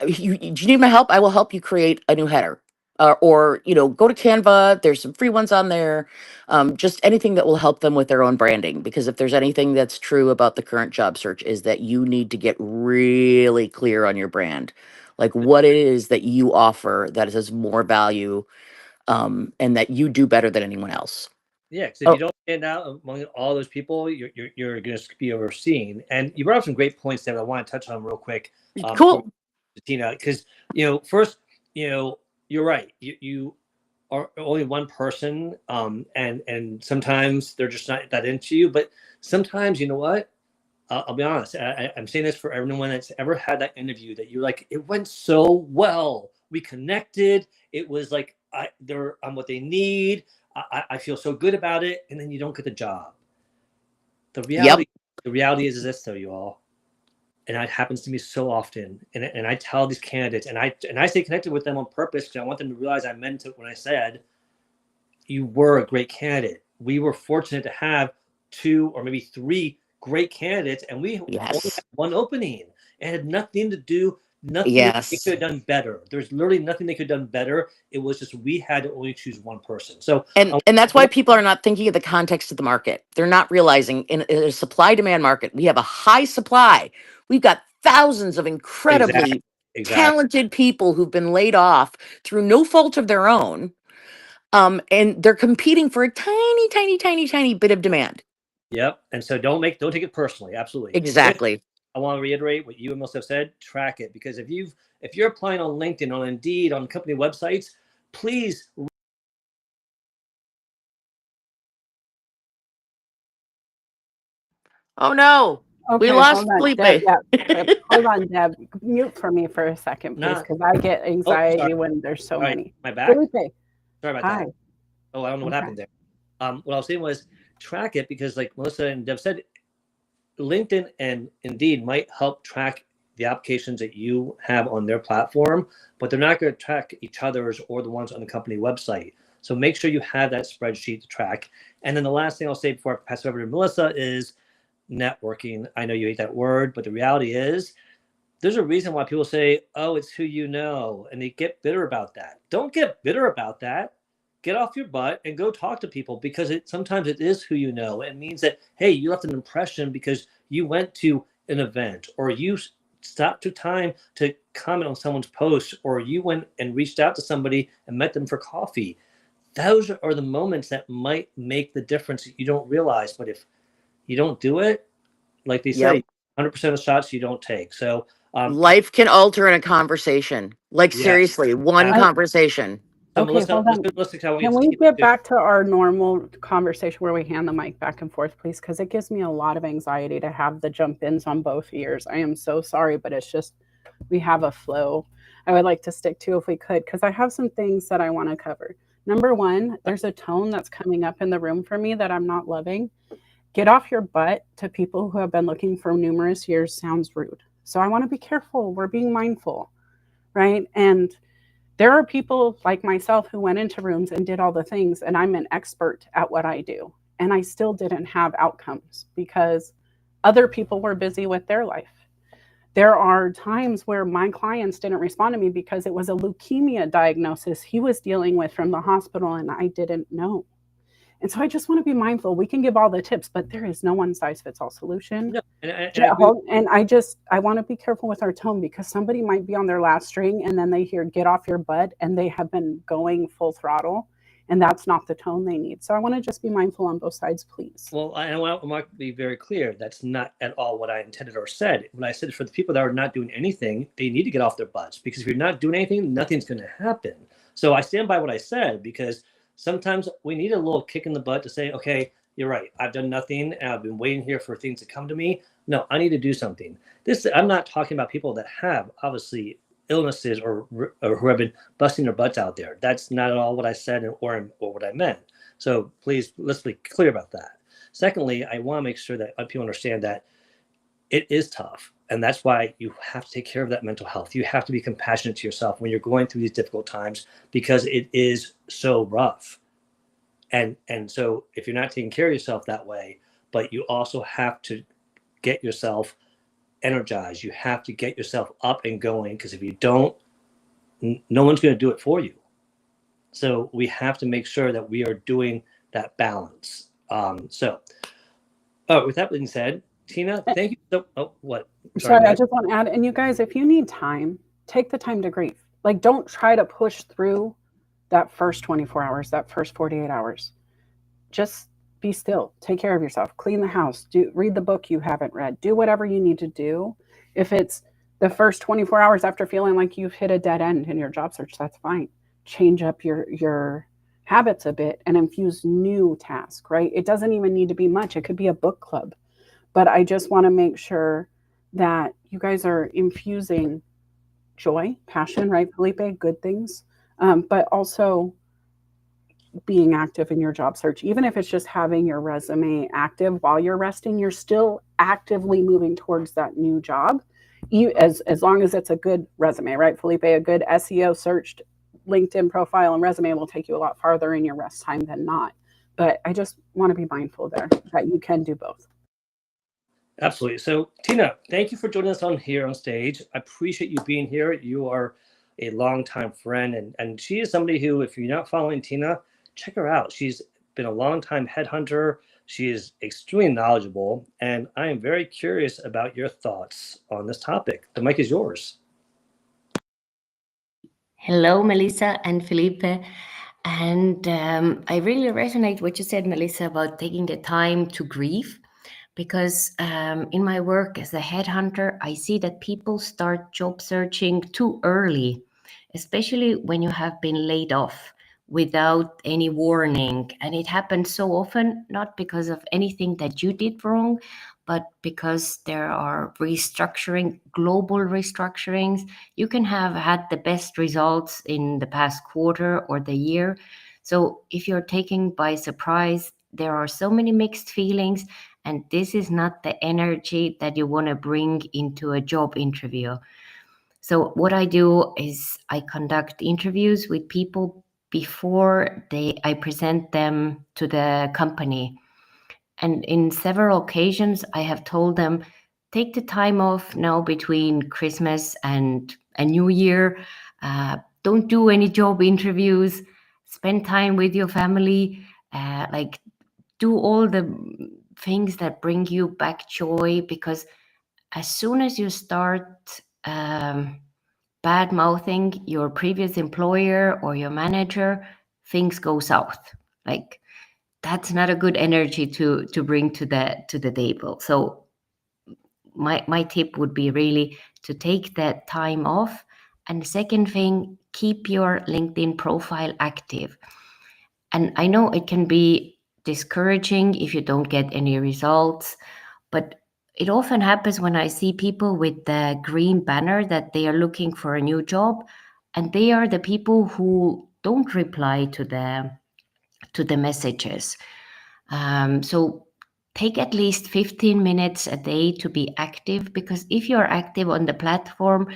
Do you need my help? I will help you create a new header. Or go to Canva. There's some free ones on there. Just anything that will help them with their own branding. Because if there's anything that's true about the current job search is that you need to get really clear on your brand, like what it is that you offer that has more value, and that you do better than anyone else. yeah, because if you Oh, don't stand out among all those people, you're going to be overseen. And you brought up some great points that I want to touch on real quick, before cool. Tina, because first, you're right. You are only one person, and sometimes they're just not that into you. But sometimes, you know what? I'll be honest. I'm saying this for everyone that's ever had that interview that you're like, it went so well. We connected. It was like I'm what they need. I feel so good about it, and then you don't get the job. The Yep. reality, the reality is this, though, you all, and it happens to me so often. And I tell these candidates, and I stay connected with them on purpose because I want them to realize I meant it when I said you were a great candidate. We were fortunate to have two or maybe three great candidates, and we only Yes. had one opening. It had nothing to do, nothing they Yes. could have done better. There's literally nothing they could have done better. It was just we had to only choose one person. So And that's why people are not thinking of the context of the market. They're not realizing in a supply demand market, we have a high supply. We've got thousands of exactly, incredibly exactly. talented people who've been laid off through no fault of their own. And they're competing for a tiny, tiny, tiny, tiny bit of demand. Yep. And so don't take it personally. Absolutely. With Exactly. I want to reiterate what you and Melissa have said. Track it, because if you're applying on LinkedIn, on Indeed, on company websites, please. Oh no. Okay, We lost hold on, Felipe. Deb. Yeah, hold on, Deb. Mute for me for a second, please, Nah. because I get anxiety sorry. when there's so All right, many. my back. Felipe, Sorry about hi. that. Oh, I don't know what Okay. happened there. What I was saying was track it because, like Melissa and Deb said, LinkedIn and Indeed might help track the applications that you have on their platform, but they're not going to track each other's or the ones on the company website. So make sure you have that spreadsheet to track. And then the last thing I'll say before I pass it over to Melissa is networking. I know you hate that word, but the reality is there's a reason why people say, oh, it's who you know, and they get bitter about that. Don't get bitter about that. Get off your butt and go talk to people because sometimes it is who you know. It means that, hey, you left an impression because you went to an event or you stopped your time to comment on someone's post or you went and reached out to somebody and met them for coffee. Those are the moments that might make the difference that you don't realize. But if you don't do it, like they say, 100% of shots you don't take. So life can alter in a conversation. Like yes, seriously, one conversation. So Okay, Melissa, hold on. Can we get back to our normal conversation where we hand the mic back and forth, please? Because it gives me a lot of anxiety to have the jump ins on both ears. I am so sorry, but it's just we have a flow I would like to stick to if we could, because I have some things that I want to cover. Number one, there's a tone that's coming up in the room for me that I'm not loving. Get off your butt to people who have been looking for numerous years sounds rude. So I want to be careful. We're being mindful, right? And there are people like myself who went into rooms and did all the things, and I'm an expert at what I do. And I still didn't have outcomes because other people were busy with their life. There are times where my clients didn't respond to me because it was a leukemia diagnosis he was dealing with from the hospital, and I didn't know. And so I just want to be mindful. We can give all the tips, but there is no one size fits all solution. No, and I want to be careful with our tone because somebody might be on their last string and then they hear get off your butt and they have been going full throttle and that's not the tone they need. So I want to just be mindful on both sides, please. Well, I want to be very clear. That's not at all what I intended or said. When I said for the people that are not doing anything, they need to get off their butts because if you're not doing anything, nothing's going to happen. So I stand by what I said because sometimes we need a little kick in the butt to say, okay, you're right. I've done nothing and I've been waiting here for things to come to me. No, I need to do something. I'm not talking about people that have obviously illnesses or who have been busting their butts out there. That's not at all what I said or what I meant. So please, let's be clear about that. Secondly, I want to make sure that people understand that it is tough. And that's why you have to take care of that mental health. You have to be compassionate to yourself when you're going through these difficult times because it is so rough. And so if you're not taking care of yourself that way, but you also have to get yourself energized. You have to get yourself up and going because if you don't, no one's going to do it for you. So we have to make sure that we are doing that balance. With that being said, Tina, thank you. What? Sorry, I just want to add, and you guys, if you need time, take the time to grieve. Like, don't try to push through that first 24 hours, that first 48 hours. Just be still. Take care of yourself. Clean the house. Read the book you haven't read. Do whatever you need to do. If it's the first 24 hours after feeling like you've hit a dead end in your job search, that's fine. Change up your habits a bit and infuse new tasks, right? It doesn't even need to be much. It could be a book club. But I just want to make sure that you guys are infusing joy, passion, right, Felipe? Good things. But also being active in your job search. Even if it's just having your resume active while you're resting, you're still actively moving towards that new job. As long as it's a good resume, right, Felipe? A good SEO searched LinkedIn profile and resume will take you a lot farther in your rest time than not. But I just want to be mindful there that you can do both. Absolutely. So, Tina, thank you for joining us on stage. I appreciate you being here. You are a longtime friend, and she is somebody who, if you're not following Tina, check her out. She's been a longtime headhunter. She is extremely knowledgeable, and I am very curious about your thoughts on this topic. The mic is yours. Hello, Melissa and Felipe. And I really resonate what you said, Melissa, about taking the time to grieve. Because in my work as a headhunter, I see that people start job searching too early, especially when you have been laid off without any warning. And it happens so often, not because of anything that you did wrong, but because there are global restructurings, you can have had the best results in the past quarter or the year. So if you're taken by surprise, there are so many mixed feelings, and this is not the energy that you want to bring into a job interview. So what I do is I conduct interviews with people before I present them to the company. And in several occasions, I have told them, take the time off now between Christmas and a New Year. Don't do any job interviews. Spend time with your family. Like, do all the things that bring you back joy, because as soon as you start bad mouthing your previous employer or your manager, things go south. Like, that's not a good energy to bring to the table. So my tip would be really to take that time off. And the second thing, keep your LinkedIn profile active. And I know it can be discouraging if you don't get any results, but it often happens when I see people with the green banner that they are looking for a new job, and they are the people who don't reply to the messages. So take at least 15 minutes a day to be active, because if you're active on the platform,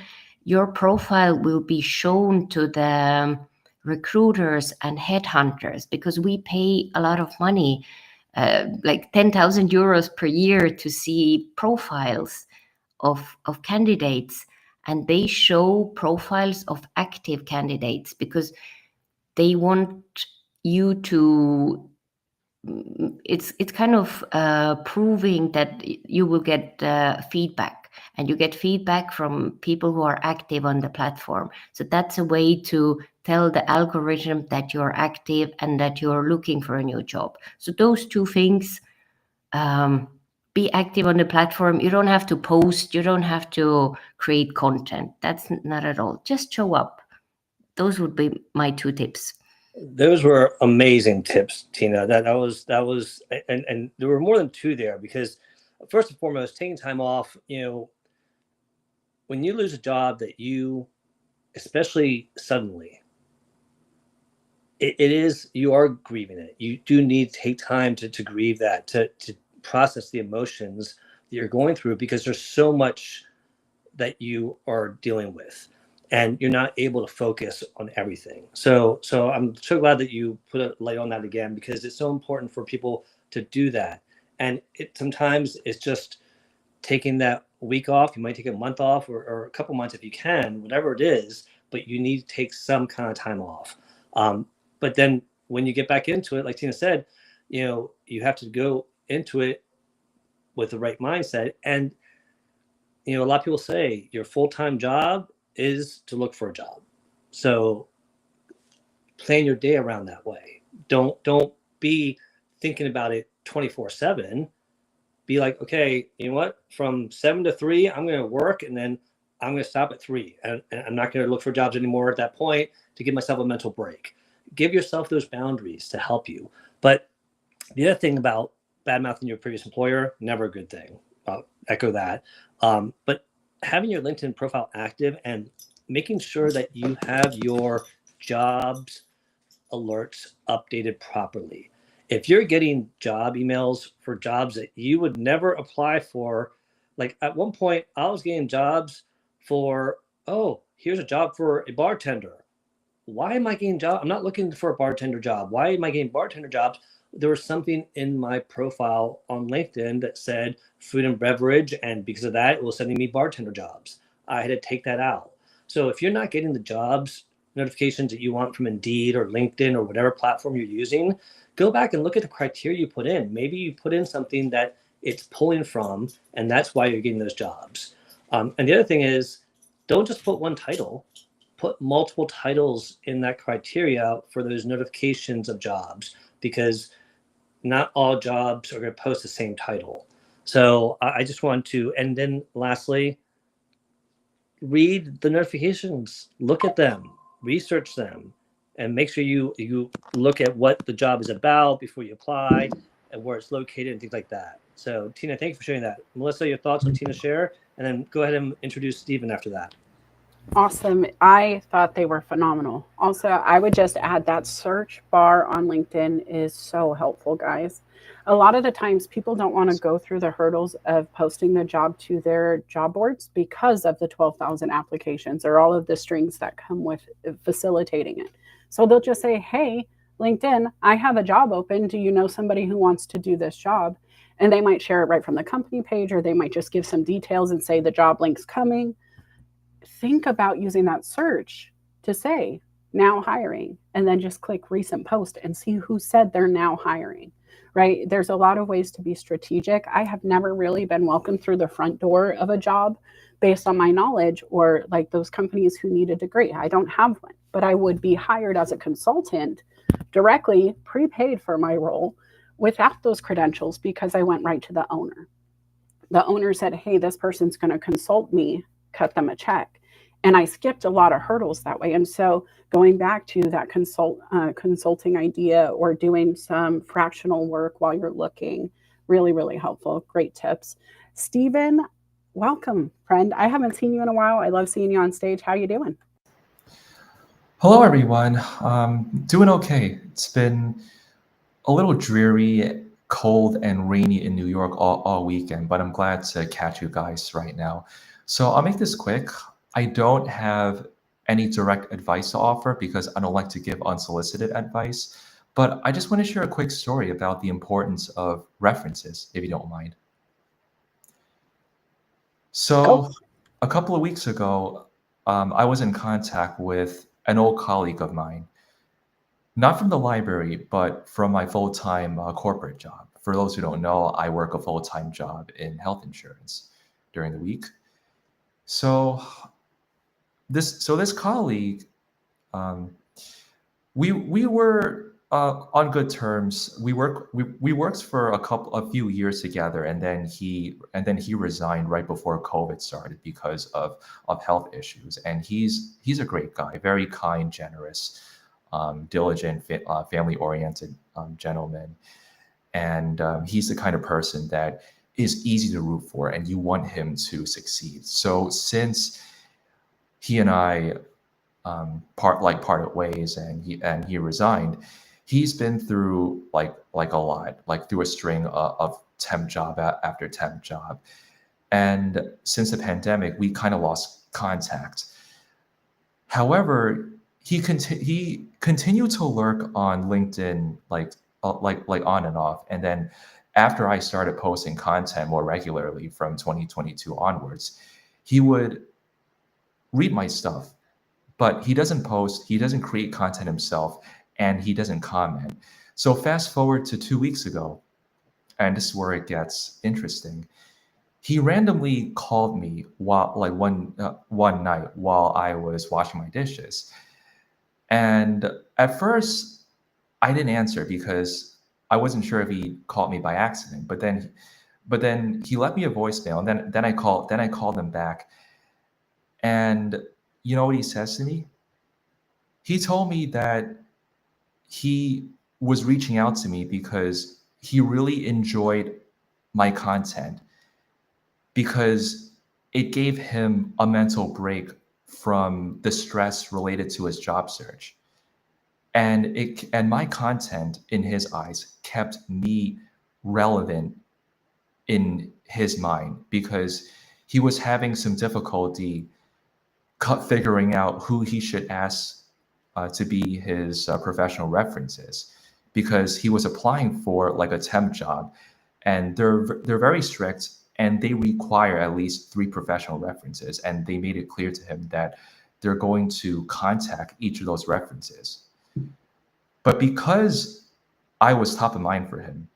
your profile will be shown to the recruiters and headhunters, because we pay a lot of money, like 10,000 euros per year, to see profiles of candidates, and they show profiles of active candidates because they want you to, it's kind of proving that you will get feedback, and you get feedback from people who are active on the platform. So that's a way to tell the algorithm that you're active and that you're looking for a new job. So those two things, be active on the platform. You don't have to post, you don't have to create content. That's not at all. Just show up. Those would be my 2 tips. Those were amazing tips, Tina. That was, and there were more than 2 there, because first and foremost, taking time off, when you lose a job that you, especially suddenly, you are grieving it. You do need to take time to grieve that, to process the emotions that you're going through, because there's so much that you are dealing with, and you're not able to focus on everything. So I'm so glad that you put a light on that again, because it's so important for people to do that. And sometimes it's just taking that week off. You might take a month off, or a couple months if you can, whatever it is, but you need to take some kind of time off. But then when you get back into it, like Tina said, you have to go into it with the right mindset. And a lot of people say your full-time job is to look for a job. So plan your day around that way. Don't be thinking about it 24/7. Be like, okay, you know what? From 7 to 3, I'm going to work, and then I'm going to stop at 3. And I'm not going to look for jobs anymore at that point, to give myself a mental break. Give yourself those boundaries to help you. But the other thing about bad-mouthing your previous employer, never a good thing. I'll echo that. But having your LinkedIn profile active and making sure that you have your jobs alerts updated properly. If you're getting job emails for jobs that you would never apply for, like at one point I was getting jobs for, oh, here's a job for a bartender. Why am I getting job? I'm not looking for a bartender job. Why am I getting bartender jobs? There was something in my profile on LinkedIn that said food and beverage, and because of that, it was sending me bartender jobs. I had to take that out. So if you're not getting the jobs notifications that you want from Indeed or LinkedIn or whatever platform you're using, go back and look at the criteria you put in. Maybe you put in something that it's pulling from, and that's why you're getting those jobs. And the other thing is, don't just put one title. Put multiple titles in that criteria for those notifications of jobs, because not all jobs are going to post the same title. So I just want to, and then lastly, read the notifications, look at them, research them, and make sure you look at what the job is about before you apply, and where it's located and things like that. So Tina, thank you for sharing that. Melissa, your thoughts on Tina's share, and then go ahead and introduce Stephen after that. Awesome. I thought they were phenomenal. Also, I would just add that search bar on LinkedIn is so helpful, guys. A lot of the times people don't want to go through the hurdles of posting the job to their job boards because of the 12,000 applications or all of the strings that come with facilitating it. So they'll just say, hey, LinkedIn, I have a job open. Do you know somebody who wants to do this job? And they might share it right from the company page, or they might just give some details and say the job link's coming. Think about using that search to say now hiring, and then just click recent post and see who said they're now hiring, right? There's a lot of ways to be strategic. I have never really been welcomed through the front door of a job based on my knowledge, or like those companies who need a degree. I don't have one, but I would be hired as a consultant directly, prepaid for my role without those credentials, because I went right to the owner. The owner said, hey, this person's going to consult me, cut them a check. And I skipped a lot of hurdles that way. And so going back to that consulting idea, or doing some fractional work while you're looking, really, really helpful. Great tips. Stephen, welcome, friend. I haven't seen you in a while. I love seeing you on stage. How you doing? Hello, everyone. Doing okay. It's been a little dreary, cold, and rainy in New York all weekend, but I'm glad to catch you guys right now. So I'll make this quick. I don't have any direct advice to offer because I don't like to give unsolicited advice, but I just want to share a quick story about the importance of references, if you don't mind. So a couple of weeks ago, I was in contact with an old colleague of mine, not from the library, but from my full-time corporate job. For those who don't know, I work a full-time job in health insurance during the week. So this colleague, we were on good terms. We worked for a few years together, and then he resigned right before COVID started because of health issues. And he's a great guy, very kind, generous, diligent, family oriented gentleman, and he's the kind of person that is easy to root for, and you want him to succeed. So since he and I parted ways, and he resigned, he's been through like a lot, like through a string of temp job after temp job. And since the pandemic, we kind of lost contact. However, he continued to lurk on LinkedIn, like on and off. And then after I started posting content more regularly from 2022 onwards, he would read my stuff, but he doesn't post, he doesn't create content himself, and he doesn't comment. So fast forward to 2 weeks ago, and this is where it gets interesting. He randomly called me while one night while I was washing my dishes. And at first I didn't answer because I wasn't sure if he called me by accident. But then he left me a voicemail, and then I called him back. And you know what he says to me? He told me that he was reaching out to me because he really enjoyed my content, because it gave him a mental break from the stress related to his job search. And my content, in his eyes, kept me relevant in his mind, because he was having some difficulty figuring out who he should ask to be his professional references, because he was applying for like a temp job, and they're very strict, and they require at least 3 professional references, and they made it clear to him that they're going to contact each of those references. But because I was top of mind for him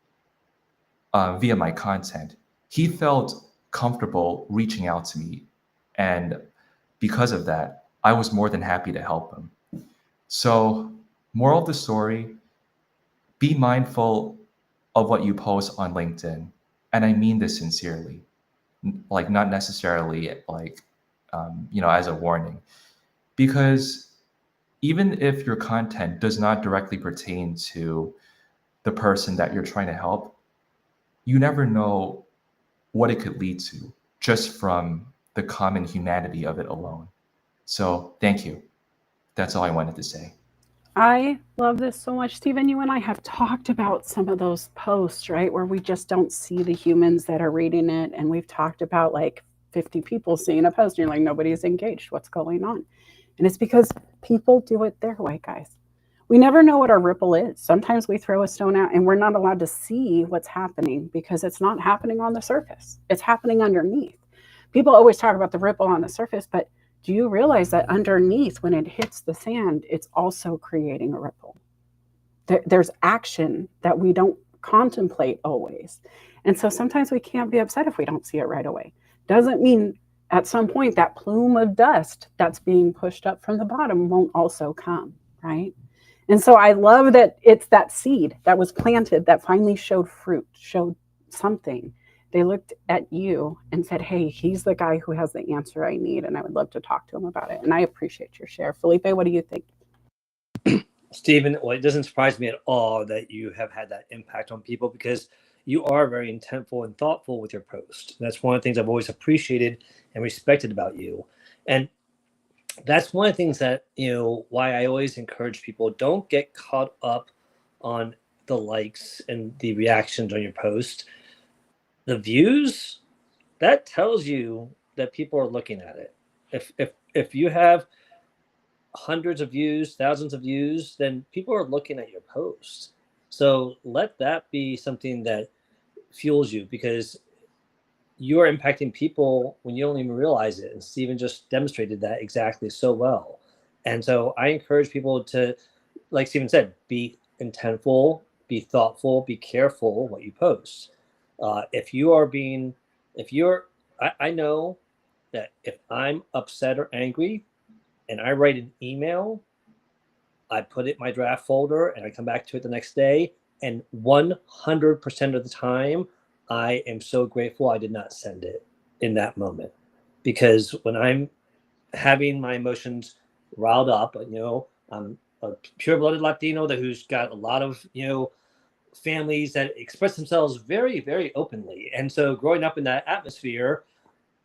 via my content, he felt comfortable reaching out to me, and because of that, I was more than happy to help him. So, moral of the story, be mindful of what you post on LinkedIn. And I mean this sincerely, like not necessarily like, as a warning, because even if your content does not directly pertain to the person that you're trying to help, you never know what it could lead to just from the common humanity of it alone. So thank you. That's all I wanted to say. I love this so much. Stephen, you and I have talked about some of those posts, right? Where we just don't see the humans that are reading it. And we've talked about like 50 people seeing a post and you're like, nobody's engaged. What's going on? And it's because people do it their way, guys. We never know what our ripple is. Sometimes we throw a stone out and we're not allowed to see what's happening because it's not happening on the surface. It's happening underneath. People always talk about the ripple on the surface, but do you realize that underneath, when it hits the sand, it's also creating a ripple? There's action that we don't contemplate always. And so sometimes we can't be upset if we don't see it right away. Doesn't mean at some point that plume of dust that's being pushed up from the bottom won't also come, right? And so I love that it's that seed that was planted that finally showed fruit, showed something. They looked at you and said, hey, he's the guy who has the answer I need, and I would love to talk to him about it. And I appreciate your share. Felipe, what do you think? Stephen, well, it doesn't surprise me at all that you have had that impact on people because you are very intentful and thoughtful with your post. That's one of the things I've always appreciated and respected about you. And that's one of the things that, why I always encourage people, don't get caught up on the likes and the reactions on your post. The views, that tells you that people are looking at it. If you have hundreds of views, thousands of views, then people are looking at your post. So let that be something that fuels you, because you are impacting people when you don't even realize it. And Stephen just demonstrated that exactly so well. And so I encourage people to, like Stephen said, be intentful, be thoughtful, be careful what you post. I know that if I'm upset or angry and I write an email, I put it in my draft folder and I come back to it the next day. And 100% of the time, I am so grateful I did not send it in that moment. Because when I'm having my emotions riled up, I'm a pure-blooded Latino who's got a lot of, families that express themselves very, very openly. And so growing up in that atmosphere,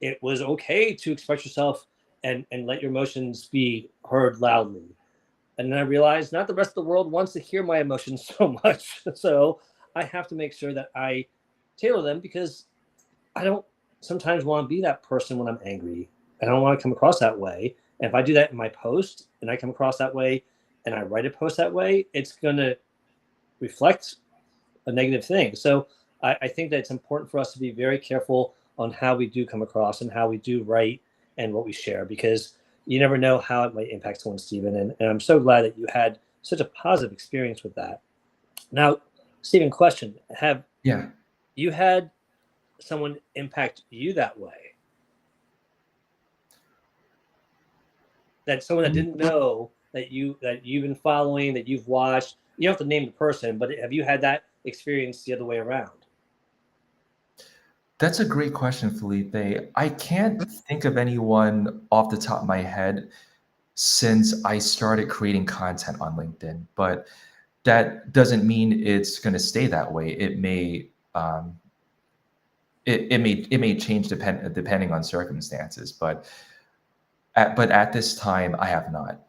it was okay to express yourself and let your emotions be heard loudly. And then I realized not the rest of the world wants to hear my emotions so much. So I have to make sure that I tailor them, because I don't sometimes want to be that person when I'm angry. I don't want to come across that way. And if I do that in my post and I come across that way and I write a post that way, it's going to reflect a negative thing. So I think that it's important for us to be very careful on how we do come across and how we do write and what we share, because you never know how it might impact someone, Stephen. And I'm so glad that you had such a positive experience with that. Now, Stephen, question: have you had someone impact you that way? That someone that didn't know that you've been following, that you've watched. You don't have to name the person, but have you had that experience the other way around? That's a great question, Felipe. I can't think of anyone off the top of my head since I started creating content on LinkedIn, but that doesn't mean it's going to stay that way. It may it may change depending on circumstances, but at this time, I have not.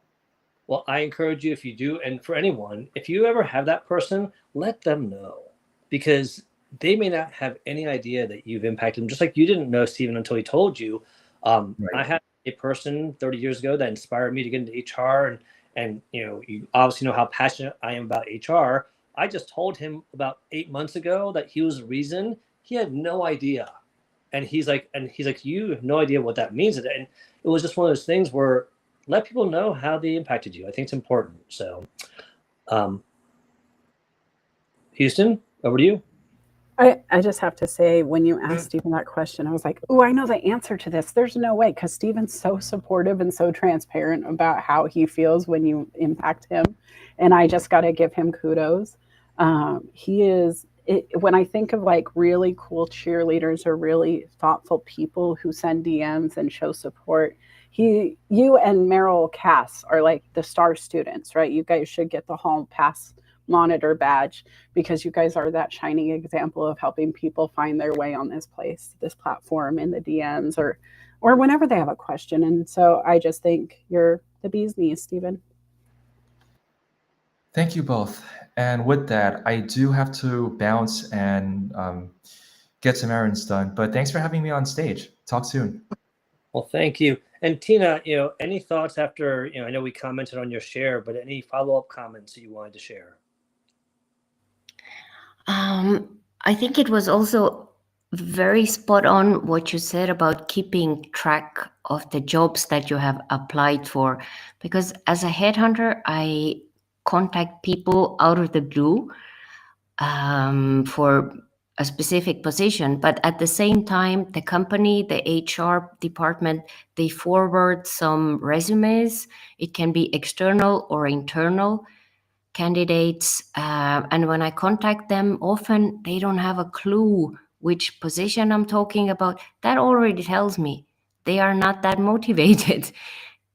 Well, I encourage you, if you do, and for anyone, if you ever have that person, let them know, because they may not have any idea that you've impacted them. Just like you didn't know, Stephen, until he told you. Right. I had a person 30 years ago that inspired me to get into HR, and you obviously know how passionate I am about HR. I just told him about 8 months ago that he was the reason. He had no idea, and he's like, you have no idea what that means, and it was just one of those things where let people know how they impacted you. I think it's important. So, Houston, over to you. I just have to say, when you asked Stephen that question, I was like, oh, I know the answer to this. There's no way, because Stephen's so supportive and so transparent about how he feels when you impact him. And I just got to give him kudos. He is, when I think of like really cool cheerleaders or really thoughtful people who send DMs and show support, you and Meryl Cass are like the star students, right? You guys should get the hall pass monitor badge, because you guys are that shining example of helping people find their way on this platform in the DMs or whenever they have a question. And so I just think you're the bee's knees, Stephen. Thank you both. And with that, I do have to bounce and get some errands done. But thanks for having me on stage. Talk soon. Well, thank you. And Tina, any thoughts after, I know we commented on your share, but any follow-up comments that you wanted to share? I think it was also very spot on what you said about keeping track of the jobs that you have applied for. Because as a headhunter, I contact people out of the blue for a specific position, but at the same time, the company, the HR department, they forward some resumes. It can be external or internal candidates, and when I contact them, often they don't have a clue which position I'm talking about. That already tells me they are not that motivated.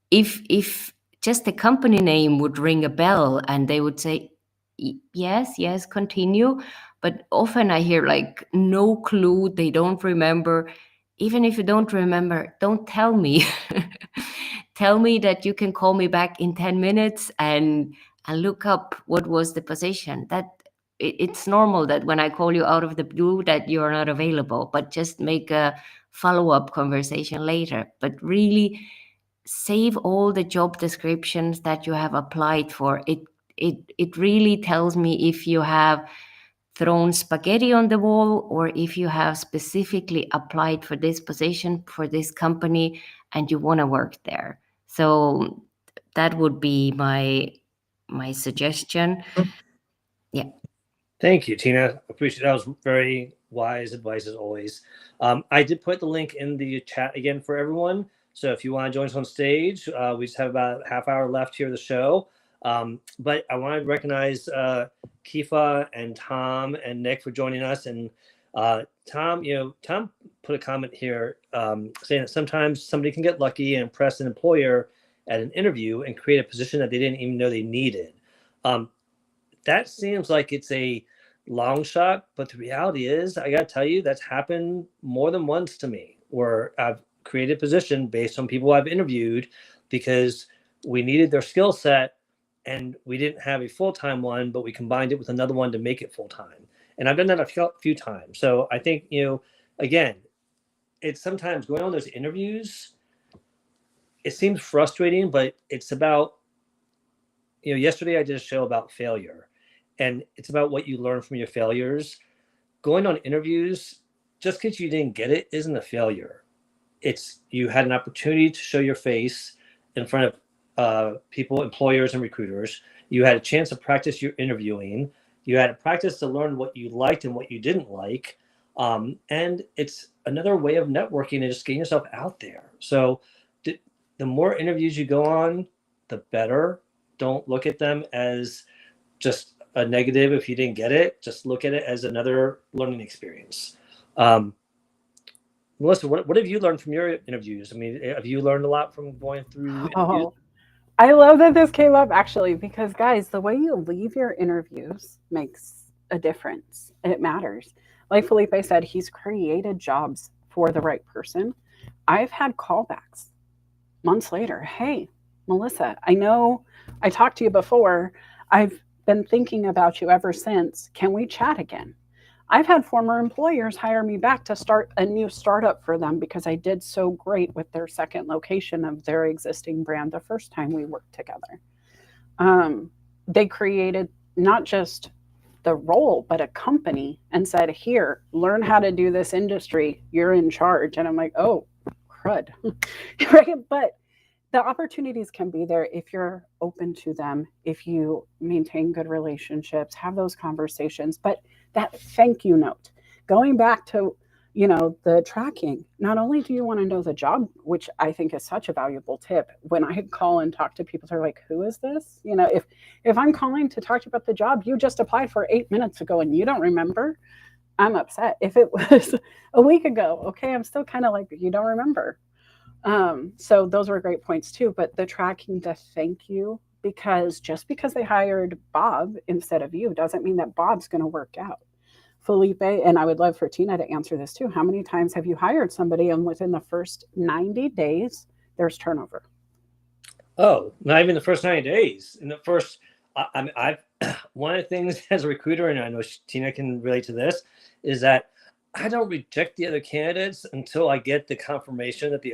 If just the company name would ring a bell and they would say yes, continue, but often I hear like no clue, they don't remember. Even if you don't remember, don't tell me. Tell me that you can call me back in 10 minutes and look up what was the position. That it's normal that when I call you out of the blue that you're not available, but just make a follow-up conversation later. But really save all the job descriptions that you have applied for. It really tells me if you have thrown spaghetti on the wall or if you have specifically applied for this position for this company and you want to work there. So that would be my suggestion. Yeah. Thank you, Tina. Appreciate that. Was very wise advice as always. I did put the link in the chat again for everyone. So if you want to join us on stage, we just have about a half hour left here of the show. But I want to recognize Kifa and Tom and Nick for joining us. And Tom, Tom put a comment here saying that sometimes somebody can get lucky and impress an employer at an interview and create a position that they didn't even know they needed. That seems like it's a long shot, but the reality is, I got to tell you, that's happened more than once to me, where I've created a position based on people I've interviewed because we needed their skill set and we didn't have a full-time one, but we combined it with another one to make it full-time. And I've done that a few times. So I think, again, it's sometimes going on those interviews, it seems frustrating, but it's about, yesterday I did a show about failure. And it's about what you learn from your failures. Going on interviews, just because you didn't get it isn't a failure. It's you had an opportunity to show your face in front of people, employers, and recruiters. You had a chance to practice your interviewing. You had a practice to learn what you liked and what you didn't like. And it's another way of networking and just getting yourself out there. So the more interviews you go on, the better. Don't look at them as just a negative if you didn't get it. Just look at it as another learning experience. Melissa, what have you learned from your interviews? I mean, have you learned a lot from going through interviews? Oh, I love that this came up actually, because guys, the way you leave your interviews makes a difference. It matters. Like Felipe said, he's created jobs for the right person. I've had callbacks months later. Hey, Melissa, I know I talked to you before. I've been thinking about you ever since. Can we chat again? I've had former employers hire me back to start a new startup for them because I did so great with their second location of their existing brand the first time we worked together. They created not just the role, but a company and said, here, learn how to do this industry. You're in charge. And I'm like, oh, crud. Right? But the opportunities can be there if you're open to them, if you maintain good relationships, have those conversations. But that thank you note, going back to, the tracking, not only do you want to know the job, which I think is such a valuable tip. When I call and talk to people, they're like, who is this? If I'm calling to talk to you about the job you just applied for 8 minutes ago and you don't remember, I'm upset. If it was a week ago, okay, I'm still kind of like, you don't remember. So those were great points too, but the tracking, the thank you because just because they hired Bob instead of you doesn't mean that Bob's going to work out. Felipe, and I would love for Tina to answer this too. How many times have you hired somebody and within the first 90 days, there's turnover? Oh, not even the first 90 days. In the first, I mean, I've one of the things as a recruiter, and I know Tina can relate to this, is that I don't reject the other candidates until I get the confirmation that the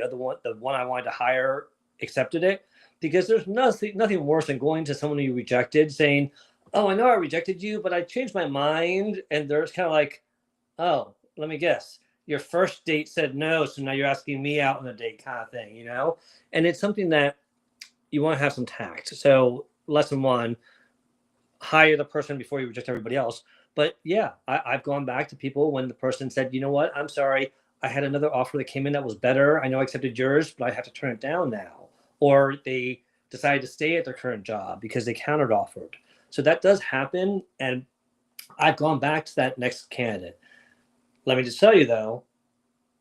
one I wanted to hire, accepted it. Because there's nothing worse than going to someone you rejected saying, "Oh, I know I rejected you, but I changed my mind," and they're kind of like, "Oh, let me guess. Your first date said no, so now you're asking me out on a date," kind of thing, you know? And it's something that you want to have some tact. So lesson one, hire the person before you reject everybody else. But yeah, I've gone back to people when the person said, "You know what, I'm sorry, I had another offer that came in that was better. I know I accepted yours, but I have to turn it down now." Or they decided to stay at their current job because they countered offered. So that does happen. And I've gone back to that next candidate. Let me just tell you though,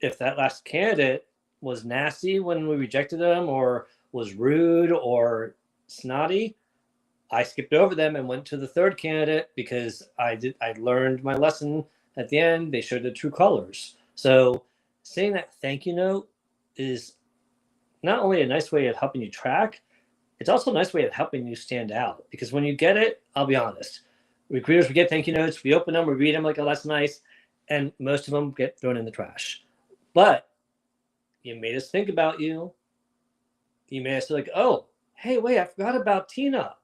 if that last candidate was nasty when we rejected them or was rude or snotty, I skipped over them and went to the third candidate because I learned my lesson at the end. They showed the true colors. So saying that thank you note is not only a nice way of helping you track, it's also a nice way of helping you stand out. Because when you get it, I'll be honest, recruiters, we get thank you notes, we open them, we read them like, "Oh, that's nice," and most of them get thrown in the trash. But you made us think about you. You made us like, "Oh, hey, wait, I forgot about Tina.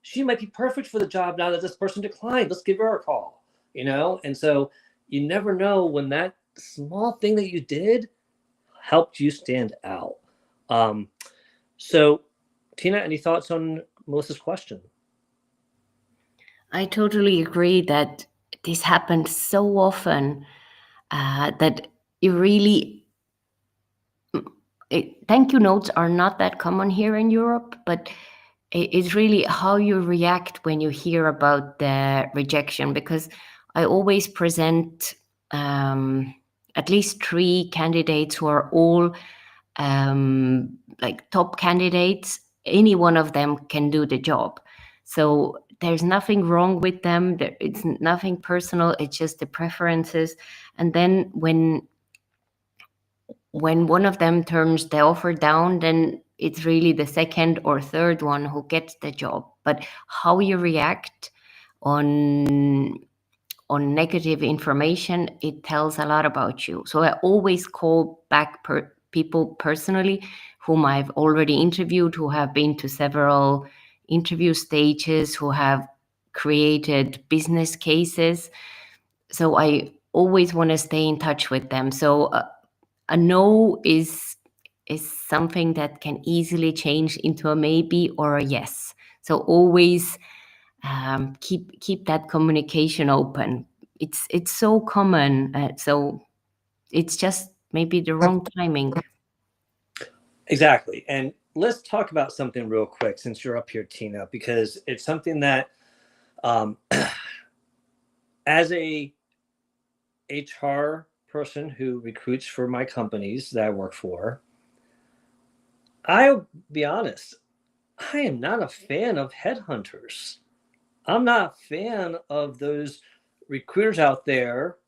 She might be perfect for the job now that this person declined. Let's give her a call," you know? And so you never know when that small thing that you did helped you stand out. So Tina, any thoughts on Melissa's question? I totally agree that this happens so often that you really, thank you notes are not that common here in Europe, but it's really how you react when you hear about the rejection, because I always present at least 3 candidates who are all like top candidates. Any one of them can do the job. So there's nothing wrong with them. It's nothing personal. It's just the preferences. And then when one of them turns the offer down, then it's really the second or third one who gets the job. But how you react on negative information, it tells a lot about you. So I always call back people personally whom I've already interviewed, who have been to several interview stages, who have created business cases. So I always want to stay in touch with them. So a no is something that can easily change into a maybe or a yes. So always keep that communication open. It's so common. So it's just maybe the wrong timing. Exactly. And let's talk about something real quick since you're up here, Tina, because it's something that as a HR person who recruits for my companies that I work for, I'll be honest, I am not a fan of headhunters. I'm not a fan of those recruiters out there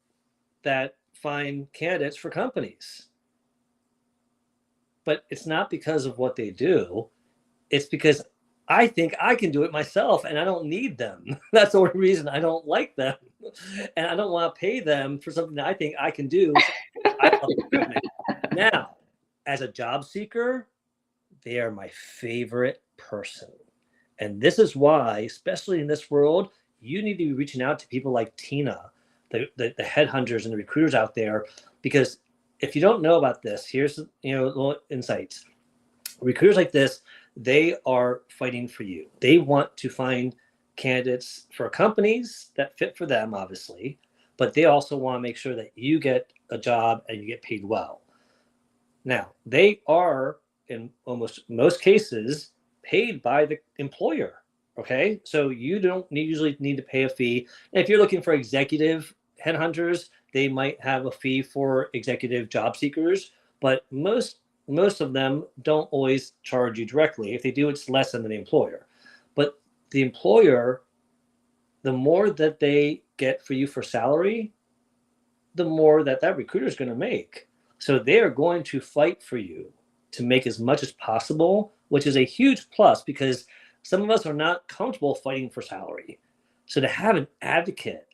that find candidates for companies. But it's not because of what they do. It's because I think I can do it myself and I don't need them. That's the only reason I don't like them. And I don't want to pay them for something that I think I can do. I love recruitment. Now, as a job seeker, they are my favorite person. And this is why, especially in this world, you need to be reaching out to people like Tina, the headhunters and the recruiters out there, because if you don't know about this, here's little insights. Recruiters like this, they are fighting for you. They want to find candidates for companies that fit for them, obviously, but they also want to make sure that you get a job and you get paid well. Now, they are, in almost most cases, paid by the employer. Okay, so you don't usually need to pay a fee. And if you're looking for executive headhunters, they might have a fee for executive job seekers, but most of them don't always charge you directly. If they do, it's less than the employer. But the employer, the more that they get for you for salary, the more that recruiter is going to make. So they are going to fight for you to make as much as possible, which is a huge plus because some of us are not comfortable fighting for salary. So to have an advocate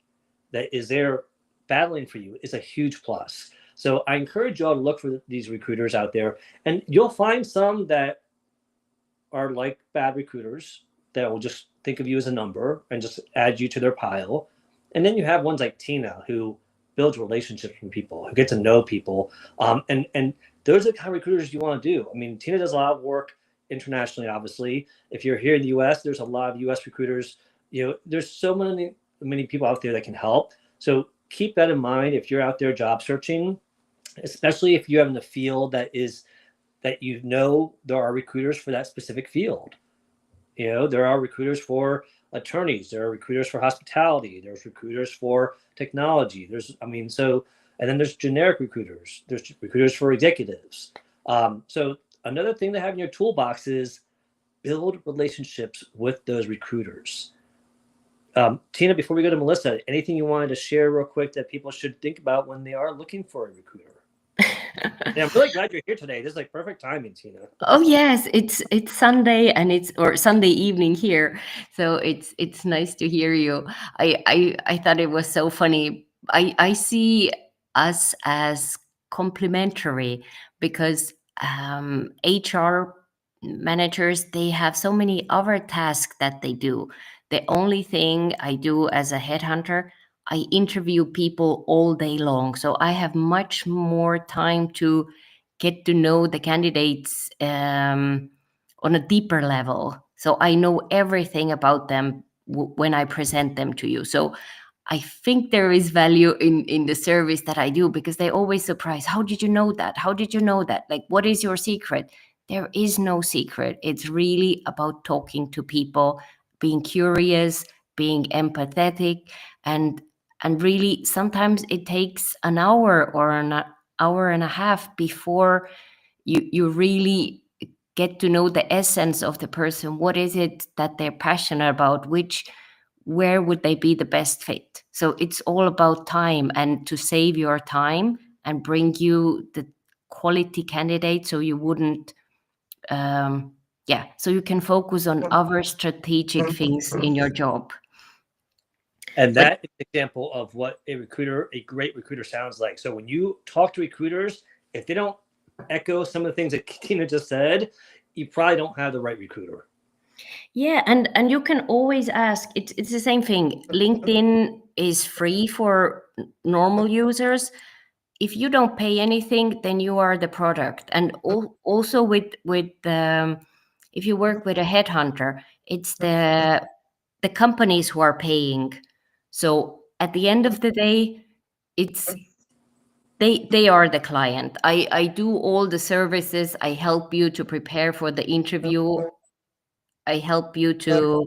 that is there battling for you is a huge plus. So I encourage y'all to look for these recruiters out there, and you'll find some that are like bad recruiters that will just think of you as a number and just add you to their pile. And then you have ones like Tina who builds relationships with people, who get to know people. And those are the kind of recruiters you want to do. I mean, Tina does a lot of work internationally, obviously. If you're here in the US, there's a lot of US recruiters. There's so many people out there that can help. So keep that in mind if you're out there job searching, especially if you're in the field that there are recruiters for that specific field. There are recruiters for attorneys, there are recruiters for hospitality, there's recruiters for technology, and then there's generic recruiters, there's recruiters for executives. So another thing to have in your toolbox is build relationships with those recruiters. Tina, before we go to Melissa, anything you wanted to share real quick that people should think about when they are looking for a recruiter? Yeah, I'm really glad you're here today. This is like perfect timing, Tina. Oh yes, it's Sunday or Sunday evening here, so it's nice to hear you. I thought it was so funny. I see us as complementary because HR managers, they have so many other tasks that they do. The only thing I do as a headhunter, I interview people all day long, so I have much more time to get to know the candidates on a deeper level. So I know everything about them when I present them to you. So I think there is value in the service that I do because they always surprise. How did you know that? How did you know that? Like, what is your secret? There is no secret. It's really about talking to people, being curious, being empathetic, and really sometimes it takes an hour or an hour and a half before you really get to know the essence of the person. What is it that they're passionate about? Where would they be the best fit? So it's all about time, and to save your time and bring you the quality candidate so you wouldn't so you can focus on other strategic things in your job. And that is an example of what a great recruiter sounds like. So when you talk to recruiters, if they don't echo some of the things that Tina just said, you probably don't have the right recruiter. Yeah, and you can always ask. It's the same thing. LinkedIn is free for normal users. If you don't pay anything, then you are the product. And also with if you work with a headhunter, it's the companies who are paying. So at the end of the day, it's they are the client. I do all the services. I help you to prepare for the interview. I help you to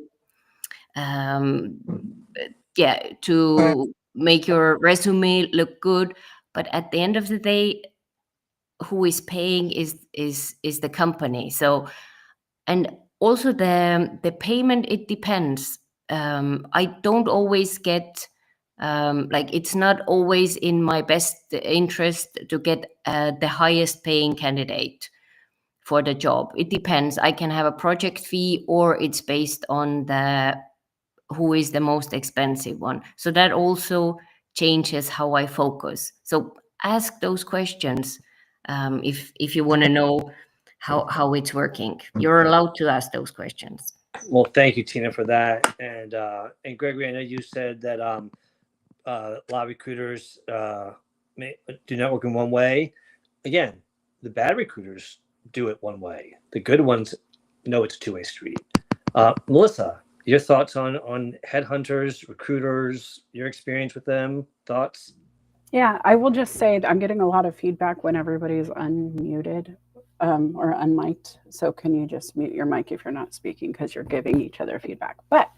to make your resume look good. But at the end of the day, who is paying is the company. So, and also the payment, it depends. I don't always get it's not always in my best interest to get the highest paying candidate for the job. It depends. I can have a project fee, or it's based on who is the most expensive one. So that also changes how I focus. So ask those questions if you want to know how it's working. You're allowed to ask those questions. Well, thank you, Tina, for that. And Gregory, I know you said that a lot of recruiters do network in one way. Again, the bad recruiters do it one way. The good ones know it's a two-way street. Melissa, your thoughts on headhunters, recruiters, your experience with them, thoughts? Yeah, I will just say I'm getting a lot of feedback when everybody's unmuted or unmiked. So can you just mute your mic if you're not speaking, because you're giving each other feedback. But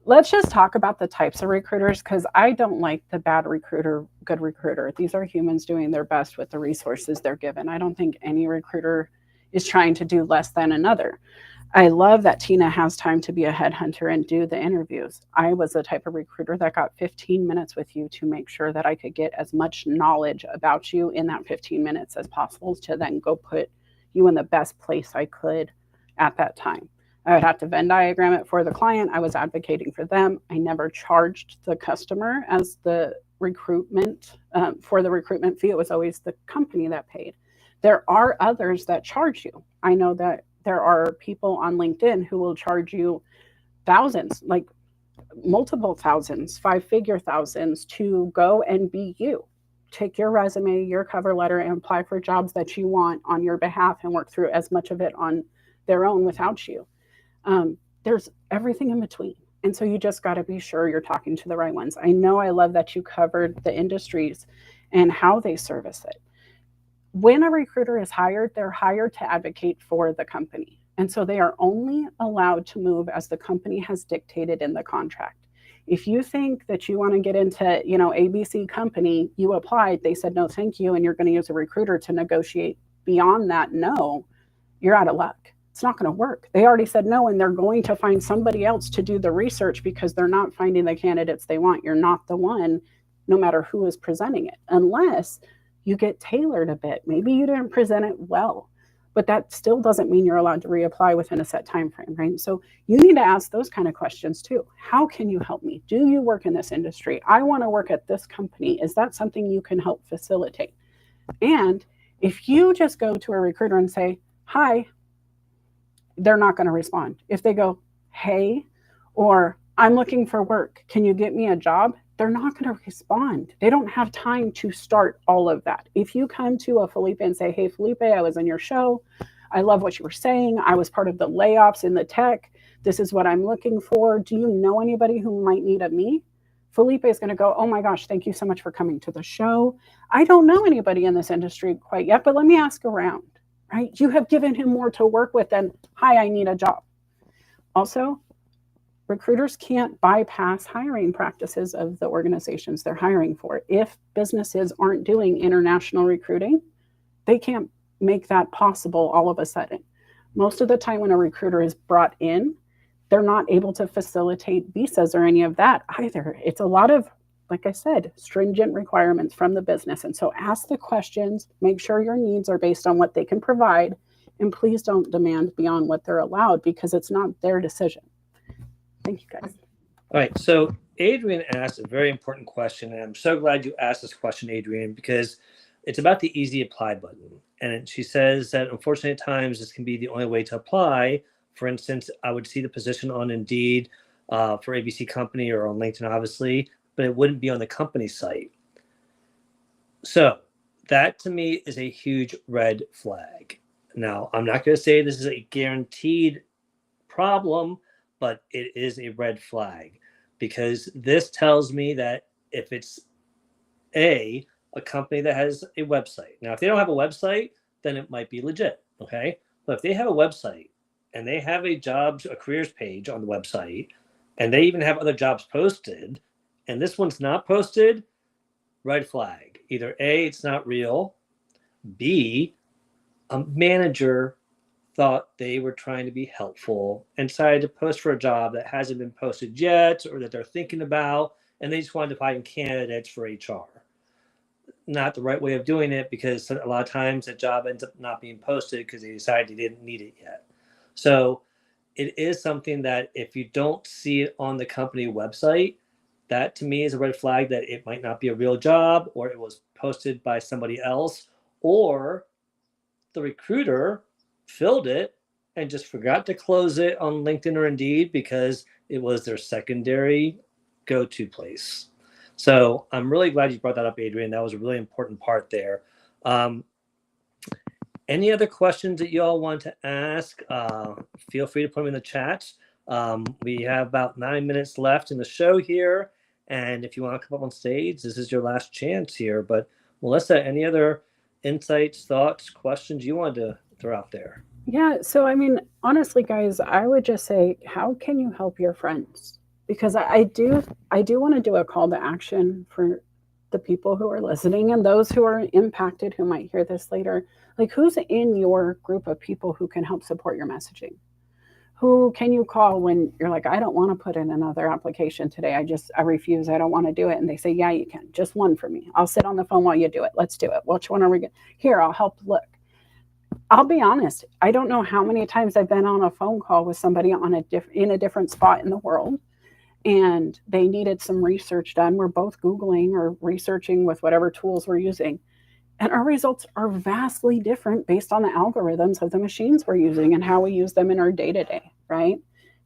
let's just talk about the types of recruiters, because I don't like the bad recruiter, good recruiter. These are humans doing their best with the resources they're given. I don't think any recruiter is trying to do less than another. I love that Tina has time to be a headhunter and do the interviews. I was the type of recruiter that got 15 minutes with you to make sure that I could get as much knowledge about you in that 15 minutes as possible to then go put you in the best place I could at that time. I would have to Venn diagram it for the client. I was advocating for them. I never charged the customer as the recruitment for the recruitment fee. It was always the company that paid. There are others that charge you. I know that there are people on LinkedIn who will charge you thousands, like multiple thousands, 5-figure thousands to go and be you. Take your resume, your cover letter, and apply for jobs that you want on your behalf and work through as much of it on their own without you. There's everything in between. And so you just got to be sure you're talking to the right ones. I know I love that you covered the industries and how they service it. When a recruiter is hired, they're hired to advocate for the company. And so they are only allowed to move as the company has dictated in the contract. If you think that you want to get into, ABC company, you applied, they said, no, thank you, and you're going to use a recruiter to negotiate beyond that, no, you're out of luck. It's not going to work. They already said no, and they're going to find somebody else to do the research because they're not finding the candidates they want. You're not the one, no matter who is presenting it, unless you get tailored a bit. Maybe you didn't present it well, but that still doesn't mean you're allowed to reapply within a set time frame, right? So you need to ask those kind of questions too. How can you help me? Do you work in this industry? I want to work at this company. Is that something you can help facilitate? And if you just go to a recruiter and say, hi, they're not going to respond. If they go, hey, or I'm looking for work, can you get me a job? They're not going to respond. They don't have time to start all of that. If you come to a Felipe and say, hey, Felipe, I was on your show. I love what you were saying. I was part of the layoffs in the tech. This is what I'm looking for. Do you know anybody who might need me? Felipe is going to go, oh my gosh, thank you so much for coming to the show. I don't know anybody in this industry quite yet, but let me ask around, right? You have given him more to work with than, hi, I need a job. Also, recruiters can't bypass hiring practices of the organizations they're hiring for. If businesses aren't doing international recruiting, they can't make that possible all of a sudden. Most of the time when a recruiter is brought in, they're not able to facilitate visas or any of that either. It's a lot of, like I said, stringent requirements from the business. And so ask the questions, make sure your needs are based on what they can provide, and please don't demand beyond what they're allowed because it's not their decision. Thank you, guys. All right. So Adrian asked a very important question, and I'm so glad you asked this question, Adrian, because it's about the easy apply button. And she says that unfortunately at times this can be the only way to apply. For instance, I would see the position on Indeed for ABC Company or on LinkedIn, obviously, but it wouldn't be on the company site. So that to me is a huge red flag. Now, I'm not going to say this is a guaranteed problem, but it is a red flag because this tells me that if it's a company that has a website. Now, if they don't have a website, then it might be legit, okay? But if they have a website and they have a careers page on the website, and they even have other jobs posted, and this one's not posted, red flag. Either A, it's not real, B, a manager thought they were trying to be helpful and decided to post for a job that hasn't been posted yet or that they're thinking about, and they just wanted to find candidates for HR. Not the right way of doing it because a lot of times that job ends up not being posted because they decided they didn't need it yet. So it is something that if you don't see it on the company website, that to me is a red flag that it might not be a real job, or it was posted by somebody else, or the recruiter filled it and just forgot to close it on LinkedIn or Indeed because it was their secondary go-to place. So I'm really glad you brought that up, Adrian. That was a really important part there. Any other questions that you all want to ask? Feel free to put them in the chat. We have about 9 minutes left in the show here. And if you want to come up on stage, this is your last chance here. But Melissa, any other insights, thoughts, questions you wanted to throw out there? Yeah. So, I mean, honestly, guys, I would just say, how can you help your friends? Because I do want to do a call to action for the people who are listening and those who are impacted who might hear this later. Like, who's in your group of people who can help support your messaging? Who can you call when you're like, I don't want to put in another application today. I refuse. I don't want to do it. And they say, yeah, you can. Just one for me. I'll sit on the phone while you do it. Let's do it. Which one are we going to? Here, I'll help look. I'll be honest. I don't know how many times I've been on a phone call with somebody in a different spot in the world, and they needed some research done. We're both Googling or researching with whatever tools we're using. And our results are vastly different based on the algorithms of the machines we're using and how we use them in our day to day, right?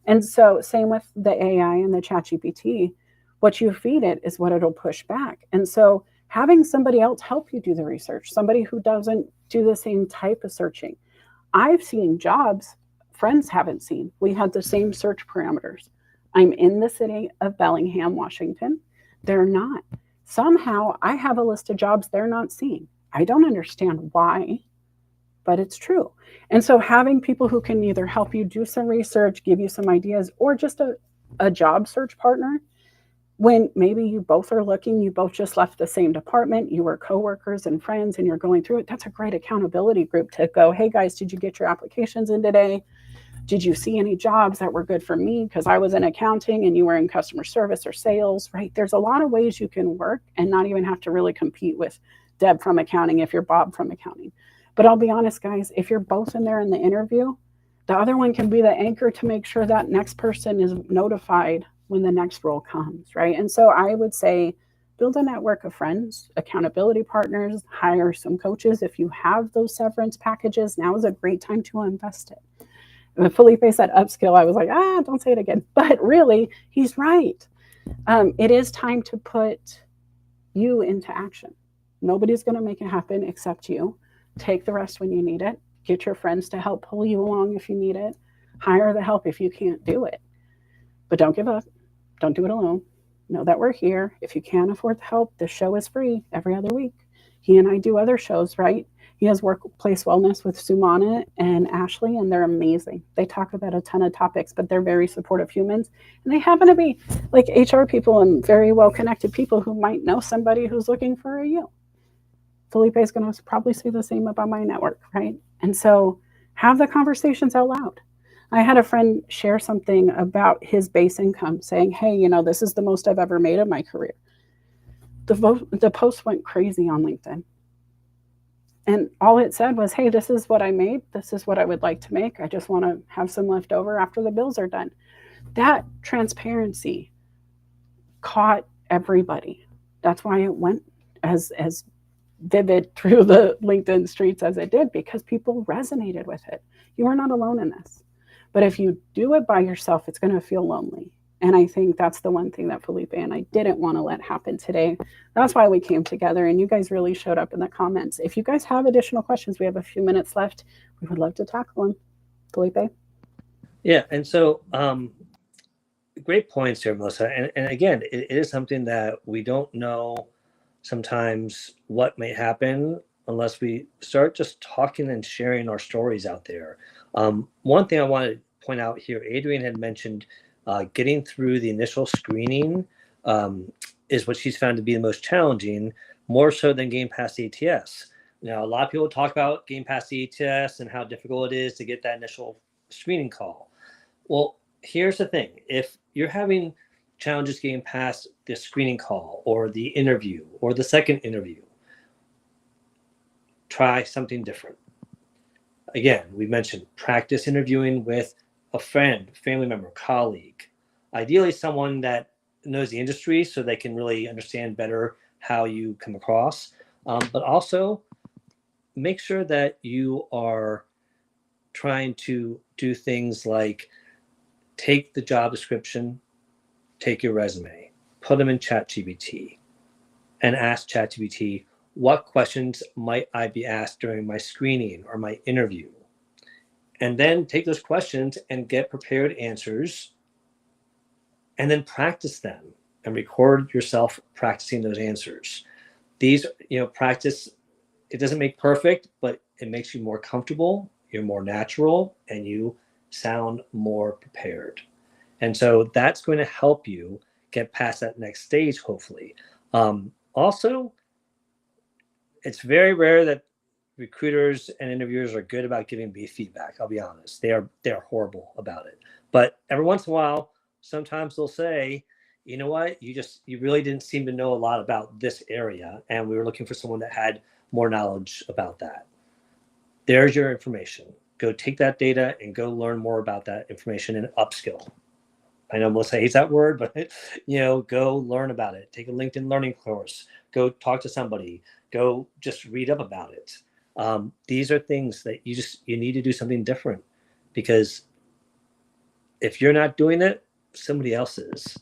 And so, same with the AI and the ChatGPT, what you feed it is what it'll push back. And so, having somebody else help you do the research, somebody who doesn't do the same type of searching. I've seen jobs friends haven't seen. We had the same search parameters. I'm in the city of Bellingham, Washington. They're not. Somehow I have a list of jobs they're not seeing. I don't understand why, but it's true. And so having people who can either help you do some research, give you some ideas, or just a job search partner, when maybe you both are looking, you both just left the same department, you were coworkers and friends and you're going through it, that's a great accountability group to go, hey guys, did you get your applications in today? Did you see any jobs that were good for me? Because I was in accounting and you were in customer service or sales, right? There's a lot of ways you can work and not even have to really compete with Deb from accounting if you're Bob from accounting. But I'll be honest, guys, if you're both in there in the interview, the other one can be the anchor to make sure that next person is notified when the next role comes, right? And so I would say build a network of friends, accountability partners, hire some coaches. If you have those severance packages, now is a great time to invest it. When Felipe said upskill, I was like, don't say it again. But really, he's right. It is time to put you into action. Nobody's going to make it happen except you. Take the rest when you need it. Get your friends to help pull you along if you need it. Hire the help if you can't do it. But don't give up. Don't do it alone. Know that we're here. If you can't afford the help, this show is free every other week. He and I do other shows, right? He has Workplace Wellness with Sumana and Ashley, and they're amazing. They talk about a ton of topics, but they're very supportive humans. And they happen to be like HR people and very well-connected people who might know somebody who's looking for a you. Felipe is going to probably say the same about my network, right? And so have the conversations out loud. I had a friend share something about his base income saying, hey, this is the most I've ever made in my career. The post went crazy on LinkedIn. And all it said was, hey, this is what I made. This is what I would like to make. I just want to have some left over after the bills are done. That transparency caught everybody. That's why it went as vivid through the LinkedIn streets as it did, because people resonated with it. You are not alone in this. But if you do it by yourself, it's going to feel lonely. And I think that's the one thing that Felipe and I didn't want to let happen today. That's why we came together, and you guys really showed up in the comments. If you guys have additional questions, we have a few minutes left. We would love to tackle them. Felipe? Yeah, and so great points here, Melissa. And again, it is something that we don't know sometimes what may happen unless we start just talking and sharing our stories out there. One thing I want to point out here, Adrienne had mentioned getting through the initial screening is what she's found to be the most challenging, more so than getting past the ATS. Now, a lot of people talk about getting past the ATS and how difficult it is to get that initial screening call. Well, here's the thing. If you're having challenges getting past the screening call or the interview or the second interview, try something different. Again, we mentioned practice interviewing with a friend, family member, colleague, ideally someone that knows the industry so they can really understand better how you come across. But also make sure that you are trying to do things like take the job description, take your resume, put them in ChatGPT, and ask ChatGPT, what questions might I be asked during my screening or my interview? And then take those questions and get prepared answers, and then practice them and record yourself practicing those answers. These, practice, it doesn't make perfect, but it makes you more comfortable, you're more natural, and you sound more prepared. And so that's going to help you get past that next stage, hopefully. Also, it's very rare that recruiters and interviewers are good about giving me feedback. I'll be honest. They're horrible about it. But every once in a while, sometimes they'll say, you know what, you really didn't seem to know a lot about this area, and we were looking for someone that had more knowledge about that. There's your information. Go take that data and go learn more about that information and upskill. I know Melissa hates that word, but go learn about it. Take a LinkedIn learning course. Go talk to somebody. Go just read up about it. These are things that you need to do something different, because if you're not doing it, somebody else is,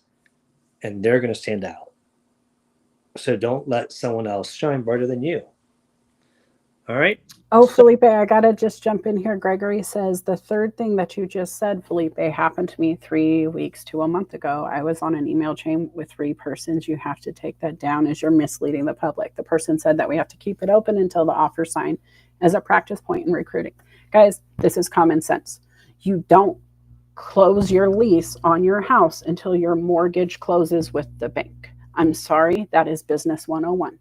and they're going to stand out. So don't let someone else shine brighter than you. All right. Oh, Felipe, I got to just jump in here. Gregory says the third thing that you just said, Felipe, happened to me 3 weeks to a month ago. I was on an email chain with 3 persons. You have to take that down as you're misleading the public. The person said that we have to keep it open until the offer sign as a practice point in recruiting. Guys, this is common sense. You don't close your lease on your house until your mortgage closes with the bank. I'm sorry, that is business 101.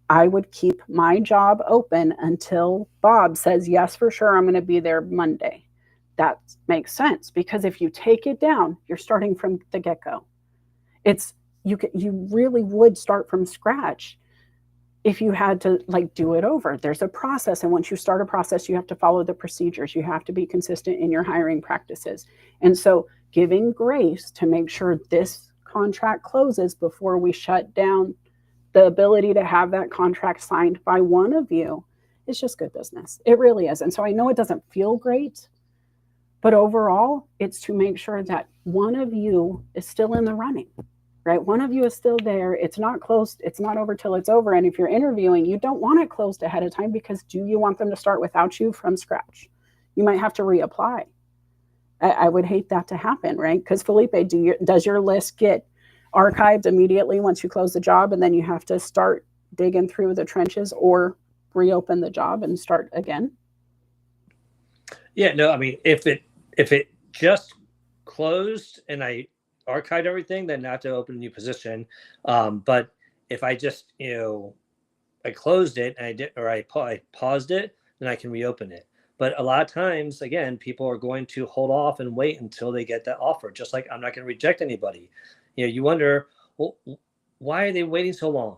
I would keep my job open until Bob says, yes, for sure, I'm going to be there Monday. That makes sense, because if you take it down, you're starting from the get-go. You really would start from scratch if you had to do it over. There's a process, and once you start a process, you have to follow the procedures. You have to be consistent in your hiring practices. And so giving grace to make sure this contract closes before we shut down the ability to have that contract signed by one of you is just good business. It really is. And so I know it doesn't feel great, but overall, it's to make sure that one of you is still in the running. Right? One of you is still there. It's not closed. It's not over till it's over. And if you're interviewing, you don't want it closed ahead of time, because do you want them to start without you from scratch? You might have to reapply. I would hate that to happen, right? Because Felipe, does your list get archived immediately once you close the job, and then you have to start digging through the trenches or reopen the job and start again? Yeah, no, I mean, if it just closed and I archived everything, then I have to open a new position. But if I just, I closed it and I paused it, then I can reopen it. But a lot of times, again, people are going to hold off and wait until they get that offer. Just like I'm not going to reject anybody. You wonder, well, why are they waiting so long?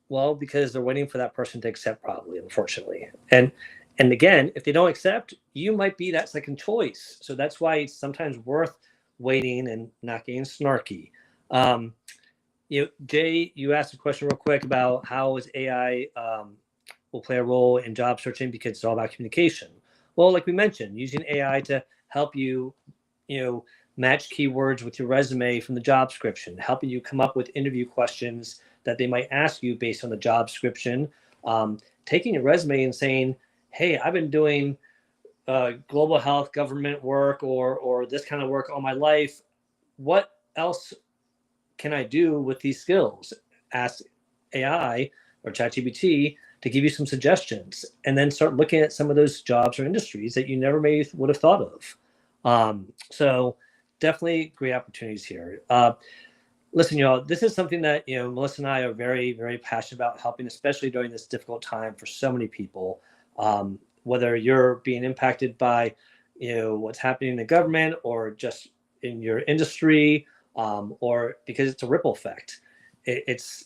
Well, because they're waiting for that person to accept, probably, unfortunately. And again, if they don't accept, you might be that second choice. So that's why it's sometimes worth waiting and not getting snarky. Jay, you asked a question real quick about how is AI will play a role in job searching, because it's all about communication. Well, like we mentioned, using AI to help you, match keywords with your resume from the job description, helping you come up with interview questions that they might ask you based on the job description. Taking your resume and saying, hey, I've been doing global health government work or this kind of work all my life. What else can I do with these skills? Ask AI or ChatGPT to give you some suggestions, and then start looking at some of those jobs or industries that you never would have thought of. So definitely great opportunities here. Listen, y'all, this is something that, Melissa and I are very, very passionate about helping, especially during this difficult time for so many people. Whether you're being impacted by, what's happening in the government, or just in your industry, or because it's a ripple effect. It's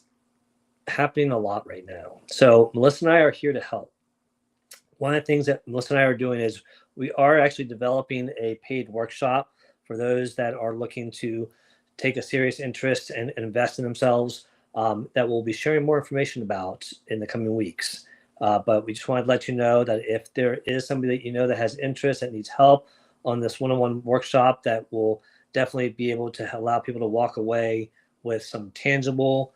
happening a lot right now. So Melissa and I are here to help. One of the things that Melissa and I are doing is we are actually developing a paid workshop for those that are looking to take a serious interest and invest in themselves, that we'll be sharing more information about in the coming weeks. But we just wanted to let you know that if there is somebody that that has interest, that needs help on this one-on-one workshop, that will definitely be able to allow people to walk away with some tangible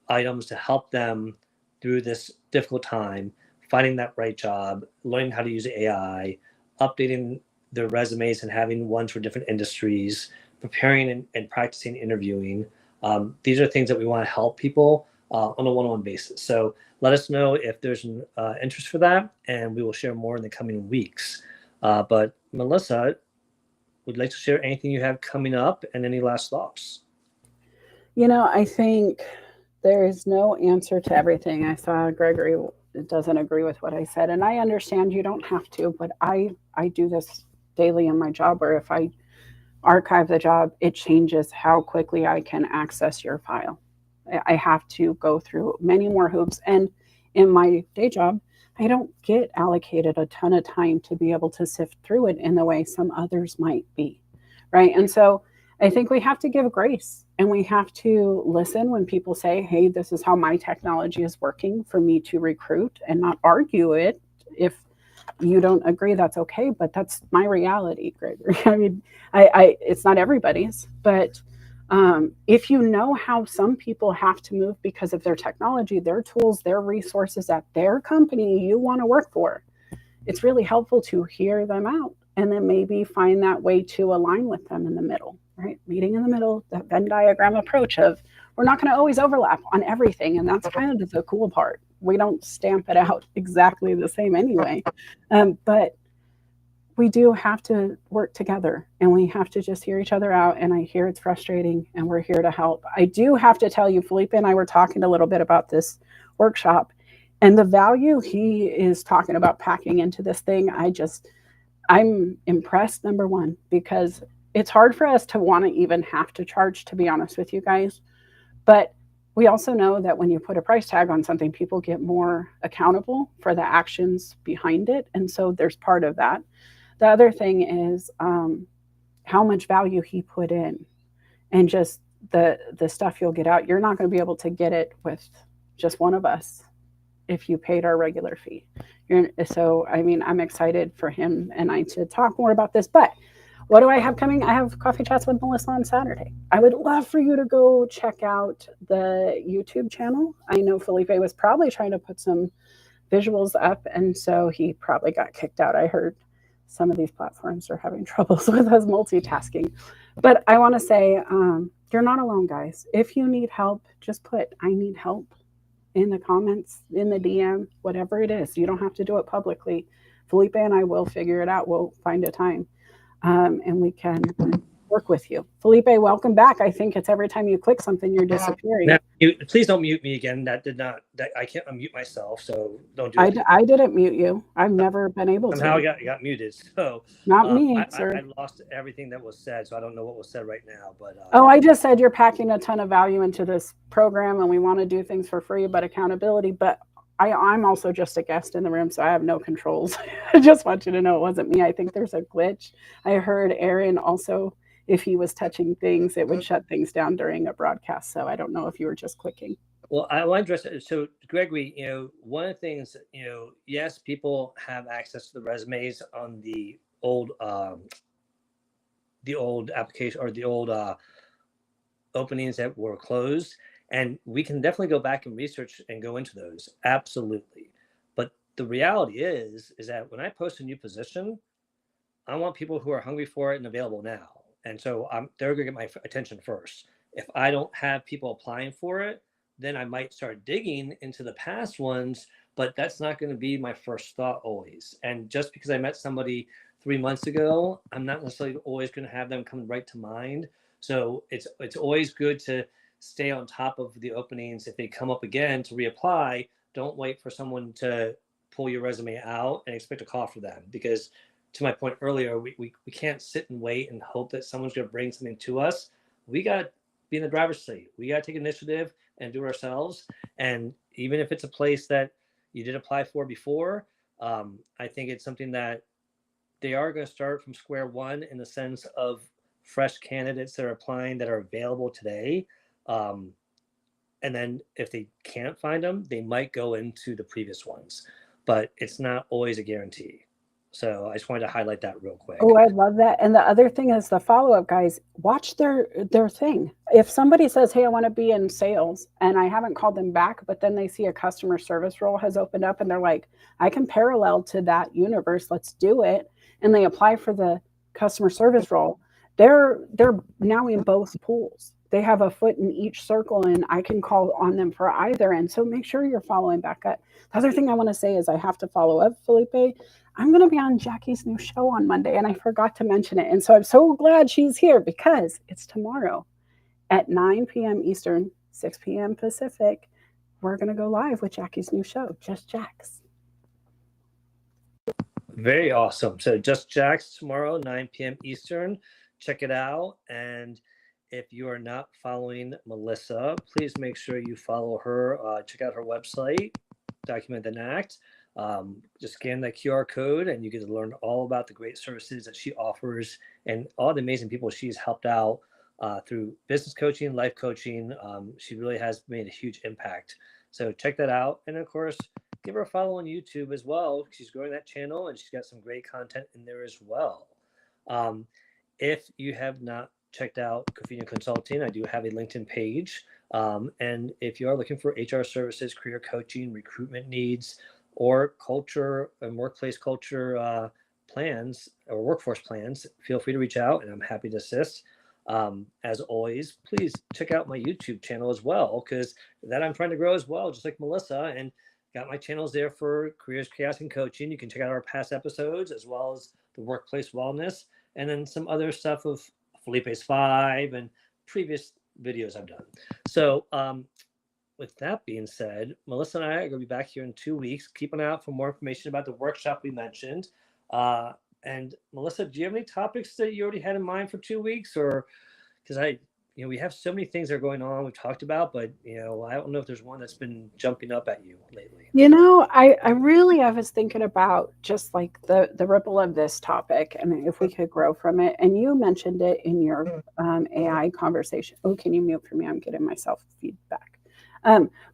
items to help them through this difficult time, finding that right job, learning how to use AI, updating their resumes and having ones for different industries, preparing and practicing interviewing. These are things that we want to help people on a one-on-one basis. So let us know if there's an interest for that, and we will share more in the coming weeks. But Melissa, would you like to share anything you have coming up and any last thoughts? I think there is no answer to everything. I saw Gregory doesn't agree with what I said. And I understand you don't have to, but I do this daily in my job where if I archive the job, it changes how quickly I can access your file. I have to go through many more hoops. And in my day job, I don't get allocated a ton of time to be able to sift through it in the way some others might be. Right. And so I think we have to give grace and we have to listen when people say, hey, this is how my technology is working for me to recruit, and not argue it. If you don't agree, that's okay, but that's my reality, Gregory. I mean, I it's not everybody's, but if you know how some people have to move because of their technology, their tools, their resources at their company you want to work for, it's really helpful to hear them out and then maybe find that way to align with them in the middle, right? Meeting in the middle, that Venn diagram approach of we're not going to always overlap on everything. And that's kind of the cool part. We don't stamp it out exactly the same anyway. But we do have to work together and we have to just hear each other out. And I hear it's frustrating and we're here to help. I do have to tell you, Felipe and I were talking a little bit about this workshop and the value he is talking about packing into this thing. I'm impressed, number one, because it's hard for us to want to even have to charge, to be honest with you guys. But we also know that when you put a price tag on something, people get more accountable for the actions behind it. And so there's part of that. The other thing is how much value he put in and just the stuff you'll get out. You're not going to be able to get it with just one of us if you paid our regular fee. So, I mean, I'm excited for him and I to talk more about this. But what do I have coming? I have Coffee Chats with Melissa on Saturday. I would love for you to go check out the YouTube channel. I know Felipe was probably trying to put some visuals up, and so he probably got kicked out. I heard some of these platforms are having troubles with us multitasking. But I want to say, you're not alone, guys. If you need help, just put I need help in the comments, in the DM, whatever it is. You don't have to do it publicly. Felipe and I will figure it out. We'll find a time and we can work with you. Felipe, welcome back. I think it's every time you click something, you're disappearing. Now, please don't mute me again. That I can't unmute myself, so don't do it. I didn't mute you. I've never been able to. Somehow I got muted. So not me, sir. I lost everything that was said, so I don't know what was said right now. But I just said you're packing a ton of value into this program, and we want to do things for free, but accountability. But I'm also just a guest in the room, so I have no controls. I just want you to know it wasn't me. I think there's a glitch. I heard Aaron also, if he was touching things, it would shut things down during a broadcast. So I don't know if you were just clicking. Well, I want to address it. So, Gregory, one of the things, yes, people have access to the resumes on the old application or the old openings that were closed. And we can definitely go back and research and go into those. Absolutely. But the reality is that when I post a new position, I want people who are hungry for it and available now. And so they're going to get my attention first. If I don't have people applying for it, then I might start digging into the past ones, but that's not going to be my first thought always. And just because I met somebody 3 months ago, I'm not necessarily always going to have them come right to mind. So it's always good to stay on top of the openings. If they come up again, to reapply. Don't wait for someone to pull your resume out and expect a call for them, because to my point earlier, we can't sit and wait and hope that someone's going to bring something to us. We got to be in the driver's seat. We got to take initiative and do it ourselves. And even if it's a place that you did apply for before, I think it's something that they are going to start from square one in the sense of fresh candidates that are applying that are available today. And then if they can't find them, they might go into the previous ones, but it's not always a guarantee. So I just wanted to highlight that real quick. Oh, I love that. And the other thing is the follow-up, guys, watch their thing. If somebody says, hey, I want to be in sales, and I haven't called them back, but then they see a customer service role has opened up and they're like, I can parallel to that universe. Let's do it. And they apply for the customer service role. They're now in both pools. They have a foot in each circle, and I can call on them for either. And so make sure you're following back up. The other thing I want to say is I have to follow up, Felipe. I'm going to be on Jackie's new show on Monday, and I forgot to mention it. And so I'm so glad she's here because it's tomorrow at 9 p.m. Eastern, 6 p.m. Pacific. we're going to go live with Jackie's new show, Just Jacks. Very awesome. So Just Jacks tomorrow, 9 p.m. Eastern. Check it out. And if you are not following Melissa, please make sure you follow her. Check out her website, Document and Act. Just scan that QR code and you get to learn all about the great services that she offers and all the amazing people she's helped out through business coaching, life coaching. She really has made a huge impact. So check that out. And of course, give her a follow on YouTube as well. She's growing that channel and she's got some great content in there as well. If you have not checked out Cofiño Consulting, I do have a LinkedIn page. And if you are looking for HR services, career coaching, recruitment needs, or culture and workplace culture plans or workforce plans, feel free to reach out and I'm happy to assist. As always, please check out my YouTube channel as well, because that I'm trying to grow as well, just like Melissa, and got my channels there for careers, chaos, and coaching. You can check out our past episodes as well as the workplace wellness, and then some other stuff of Felipe's 5 and previous videos I've done. So with that being said, Melissa and I are going to be back here in 2 weeks. Keep an eye out for more information about the workshop we mentioned. And Melissa, do you have any topics that you already had in mind for 2 weeks? Or because we have so many things that are going on we've talked about, but I don't know if there's one that's been jumping up at you lately. I was thinking about just like the ripple of this topic and if we could grow from it. And you mentioned it in your AI conversation. Oh, can you mute for me? I'm getting myself feedback.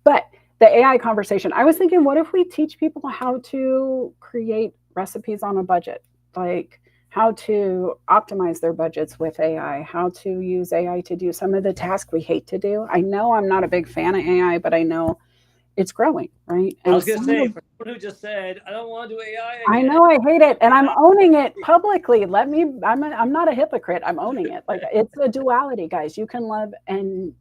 But the AI conversation, I was thinking, what if we teach people how to create recipes on a budget? Like how to optimize their budgets with AI, how to use AI to do some of the tasks we hate to do. I know I'm not a big fan of AI, but I know it's growing, right? And I was going to say, for someone who just said, I don't want to do AI again. I know I hate it, and I'm owning it publicly. I'm not a hypocrite. I'm owning it. Like it's a duality, guys. You can love and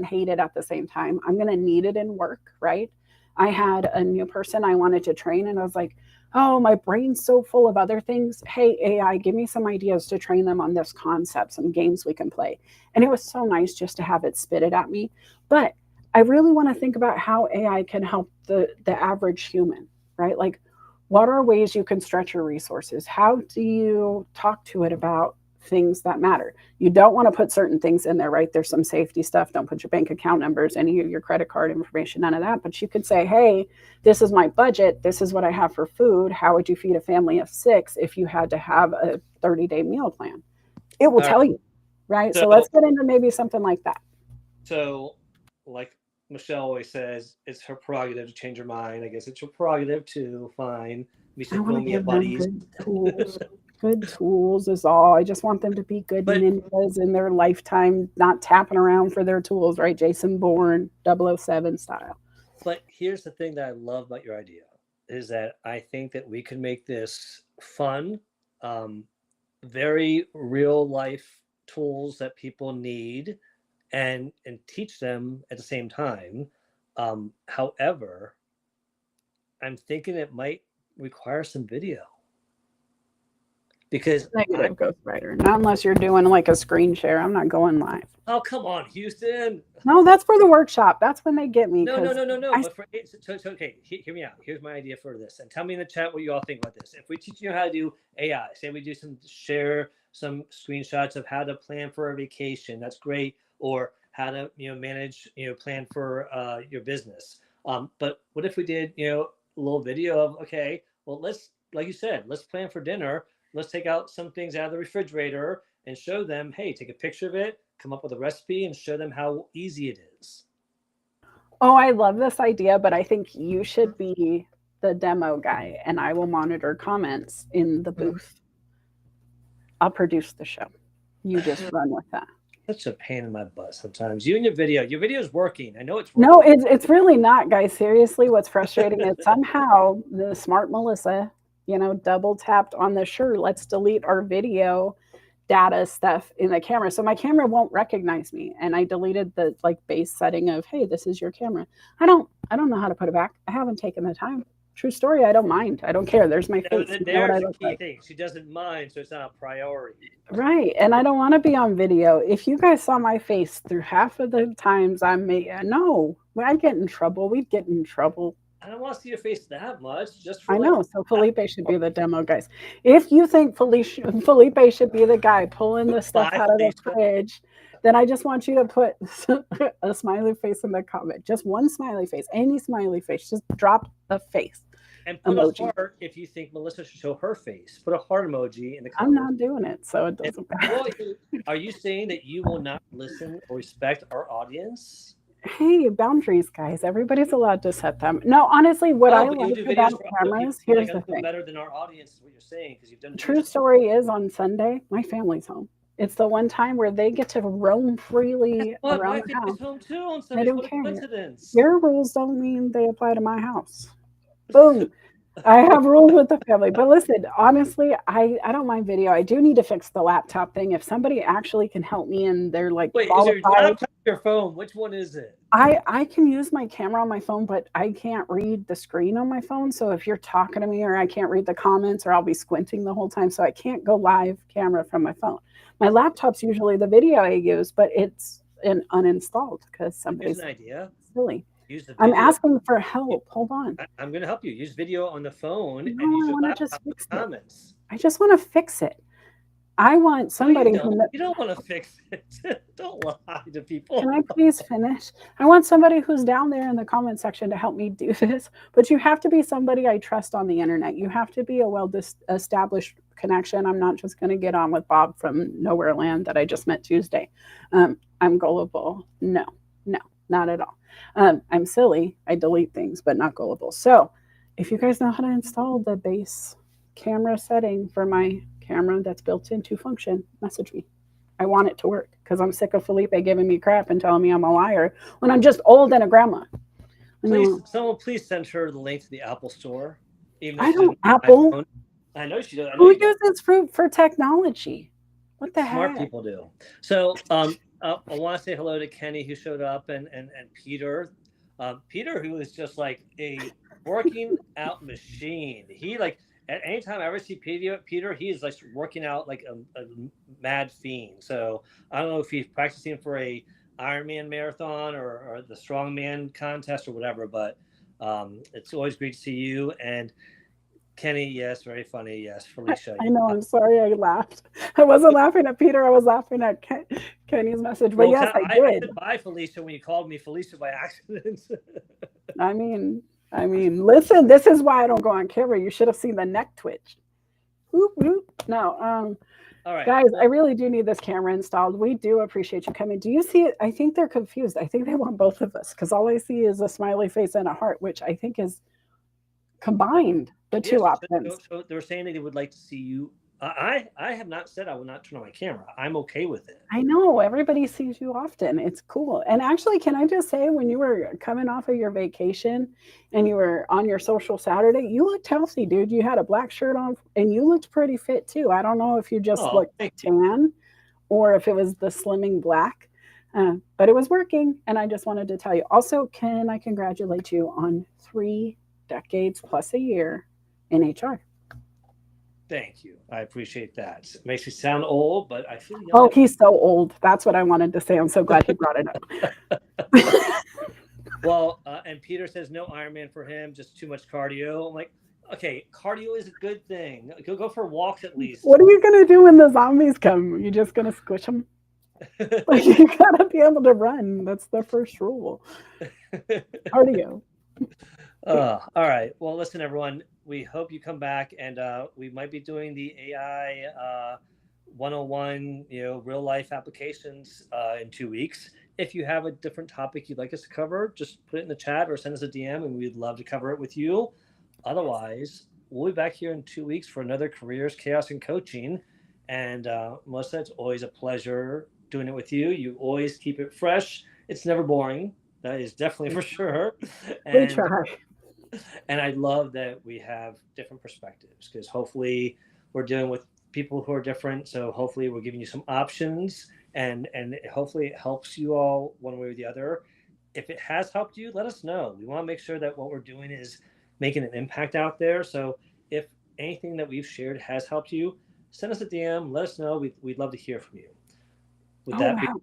hate it at the same time. I'm going to need it in work, right? I had a new person I wanted to train, and I was like, oh, my brain's so full of other things. Hey, AI, give me some ideas to train them on this concept, some games we can play. And it was so nice just to have it spit it at me. But I really want to think about how AI can help the average human, right? Like, what are ways you can stretch your resources? How do you talk to it about things that matter? You don't want to put certain things in there, right? There's some safety stuff. Don't put your bank account numbers, any of your credit card information, none of that. But you could say, hey, this is my budget. This is what I have for food. How would you feed a family of 6 if you had to have a 30-day meal plan? It will tell you, right? So let's get into maybe something like that. So like Michelle always says, it's her prerogative to change her mind. I guess it's your prerogative to fine. We should call me buddies. Good tools is all. I just want them to be good ninjas in their lifetime, not tapping around for their tools, right? Jason Bourne, 007 style. But here's the thing that I love about your idea is that I think that we can make this fun, very real life tools that people need and teach them at the same time. However, I'm thinking it might require some video. Because negative ghostwriter. Not unless you're doing like a screen share. I'm not going live. Oh, come on, Houston. No, that's for the workshop. That's when they get me. No. But okay, hear me out. Here's my idea for this. And tell me in the chat what you all think about this. If we teach you how to do AI, say we do share some screenshots of how to plan for a vacation, that's great. Or how to manage, plan for your business. But what if we did, a little video of, okay, well, let's, like you said, let's plan for dinner. Let's take out some things out of the refrigerator and show them, hey, take a picture of it, come up with a recipe and show them how easy it is. Oh, I love this idea, but I think you should be the demo guy and I will monitor comments in the booth. I'll produce the show. You just run with that. Such a pain in my butt sometimes. You and your video is working. I know it's working. No, it's really not, guys. Seriously, what's frustrating is somehow the smart Melissa, double tapped on the sure, let's delete our video data stuff in the camera. So my camera won't recognize me. And I deleted the base setting of, hey, this is your camera. I don't know how to put it back. I haven't taken the time. True story. I don't mind. I don't care. There's my face. You know what I There's a look key like. thing. She doesn't mind, so it's not a priority. Right. And I don't want to be on video. If you guys saw my face through half of the times no, when I get in trouble, we'd get in trouble. I don't want to see your face that much, just for I like know. So Felipe should be the demo, guys. If you think Felipe should be the guy pulling the stuff Bye, out of the Felicia. fridge, then I just want you to put a smiley face in the comment. Just one smiley face, any smiley face. Just drop a face And put emoji. a heart if you think Melissa should show her face. Put a heart emoji in the I'm comments. not doing it, so it doesn't matter. Are you saying that you will not listen or respect our audience? Hey, boundaries, guys. Everybody's allowed to set them. No, honestly, what I But you like do videos about for other cameras, people. here's Like, the I feel thing. better than our audience is what you're saying because you've done True videos. story is on Sunday, my family's home. It's the one time where they get to roam freely Well, my around the family's house. home too on They Sundays. don't What a care. coincidence. Your rules don't mean they apply to my house. Boom. I have rules with the family. But listen, honestly, I don't mind video. I do need to fix the laptop thing. If somebody actually can help me and they're like Wait, is your qualified, laptop or your phone? Which one is it? I can use my camera on my phone, but I can't read the screen on my phone. So if you're talking to me or I can't read the comments or I'll be squinting the whole time. So I can't go live camera from my phone. My laptop's usually the video I use, but it's uninstalled because Here's somebody's an idea. silly. Use the I'm video. asking for help. Hold on. I'm going to help you. Use video on the phone and No, use I your want to laptop just in fix the it. comments. I just want to fix it. I want No, somebody you don't. who You don't want to fix it. Don't lie to people. can I please finish? I want somebody who's down there in the comment section to help me do this, but you have to be somebody I trust on the internet. You have to be a established connection. I'm not just going to get on with Bob from Nowhere Land that I just met Tuesday. I'm gullible. No, not at all. I'm silly. I delete things, but not gullible. So if you guys know how to install the base camera setting for my camera that's built into function, message me. I want it to work because I'm sick of Felipe giving me crap and telling me I'm a liar when I'm just old and a grandma. Someone please send her the link to the Apple Store. Even though I she doesn't don't have an Apple. iPhone. I know she does. I know Who you don't. uses fruit for technology? What the Smart heck? people do. So I want to say hello to Kenny who showed up and Peter. Peter, who is just like a working out machine. He like at any time I ever see Peter, he is like working out like a mad fiend. So I don't know if he's practicing for a Ironman marathon or the strongman contest or whatever, but it's always great to see you. And Kenny, yes, very funny. Yes, Felicia. I know. I'm sorry. I laughed. I wasn't laughing at Peter. I was laughing at Kenny's message. But yes, I did. I said bye, Felicia, when you called me Felicia by accident. I mean, listen. This is why I don't go on camera. You should have seen the neck twitch. Whoop, whoop. No. All right, guys, I really do need this camera installed. We do appreciate you coming. Do you see it? I think they're confused. I think they want both of us because all I see is a smiley face and a heart, which I think is combined the two options. So they're saying that they would like to see you. I have not said I will not turn on my camera. I'm okay with it. I know everybody sees you often. It's cool. And actually, can I just say, when you were coming off of your vacation and you were on your social Saturday, you looked healthy, dude. You had a black shirt on and you looked pretty fit too. I don't know if you just looked tan or if it was the slimming black, but it was working. And I just wanted to tell you. Also, can I congratulate you on 3 decades plus a year in HR? Thank you. I appreciate that. It makes me sound old, but I feel young. Oh, he's so old. That's what I wanted to say. I'm so glad he brought it up. Well, and Peter says no Ironman for him, just too much cardio. I'm like, okay, cardio is a good thing. Go for walks at least. What are you going to do when the zombies come? You're just going to squish them? Like, you got to be able to run. That's the first rule. Cardio. All right. Well, listen, everyone. We hope you come back, and we might be doing the AI 101, real life applications in 2 weeks. If you have a different topic you'd like us to cover, just put it in the chat or send us a DM, and we'd love to cover it with you. Otherwise, we'll be back here in 2 weeks for another Careers, Chaos, and Coaching. And Melissa, it's always a pleasure doing it with you. You always keep it fresh. It's never boring. That is definitely for sure. We try. And I love that we have different perspectives because hopefully we're dealing with people who are different. So hopefully we're giving you some options and hopefully it helps you all one way or the other. If it has helped you, let us know. We want to make sure that what we're doing is making an impact out there. So if anything that we've shared has helped you, send us a DM, let us know. We'd love to hear from you. With that being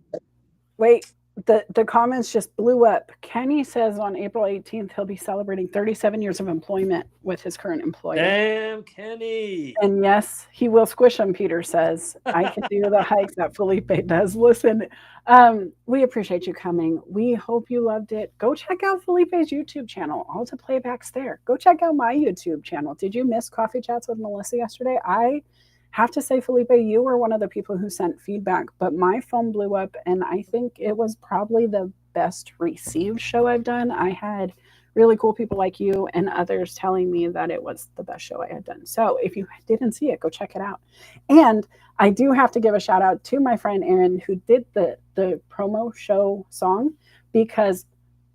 Wait, the comments just blew up. Kenny says on April 18th, he'll be celebrating 37 years of employment with his current employer. Damn, Kenny. And yes, he will squish him, Peter says. I can do the hikes that Felipe does. Listen, we appreciate you coming. We hope you loved it. Go check out Felipe's YouTube channel. All the playbacks there. Go check out my YouTube channel. Did you miss Coffee Chats with Melissa yesterday? I have to say, Felipe, you were one of the people who sent feedback, but my phone blew up, and I think it was probably the best received show I've done. I had really cool people like you and others telling me that it was the best show I had done. So if you didn't see it, go check it out. And I do have to give a shout out to my friend Aaron, who did the promo show song, because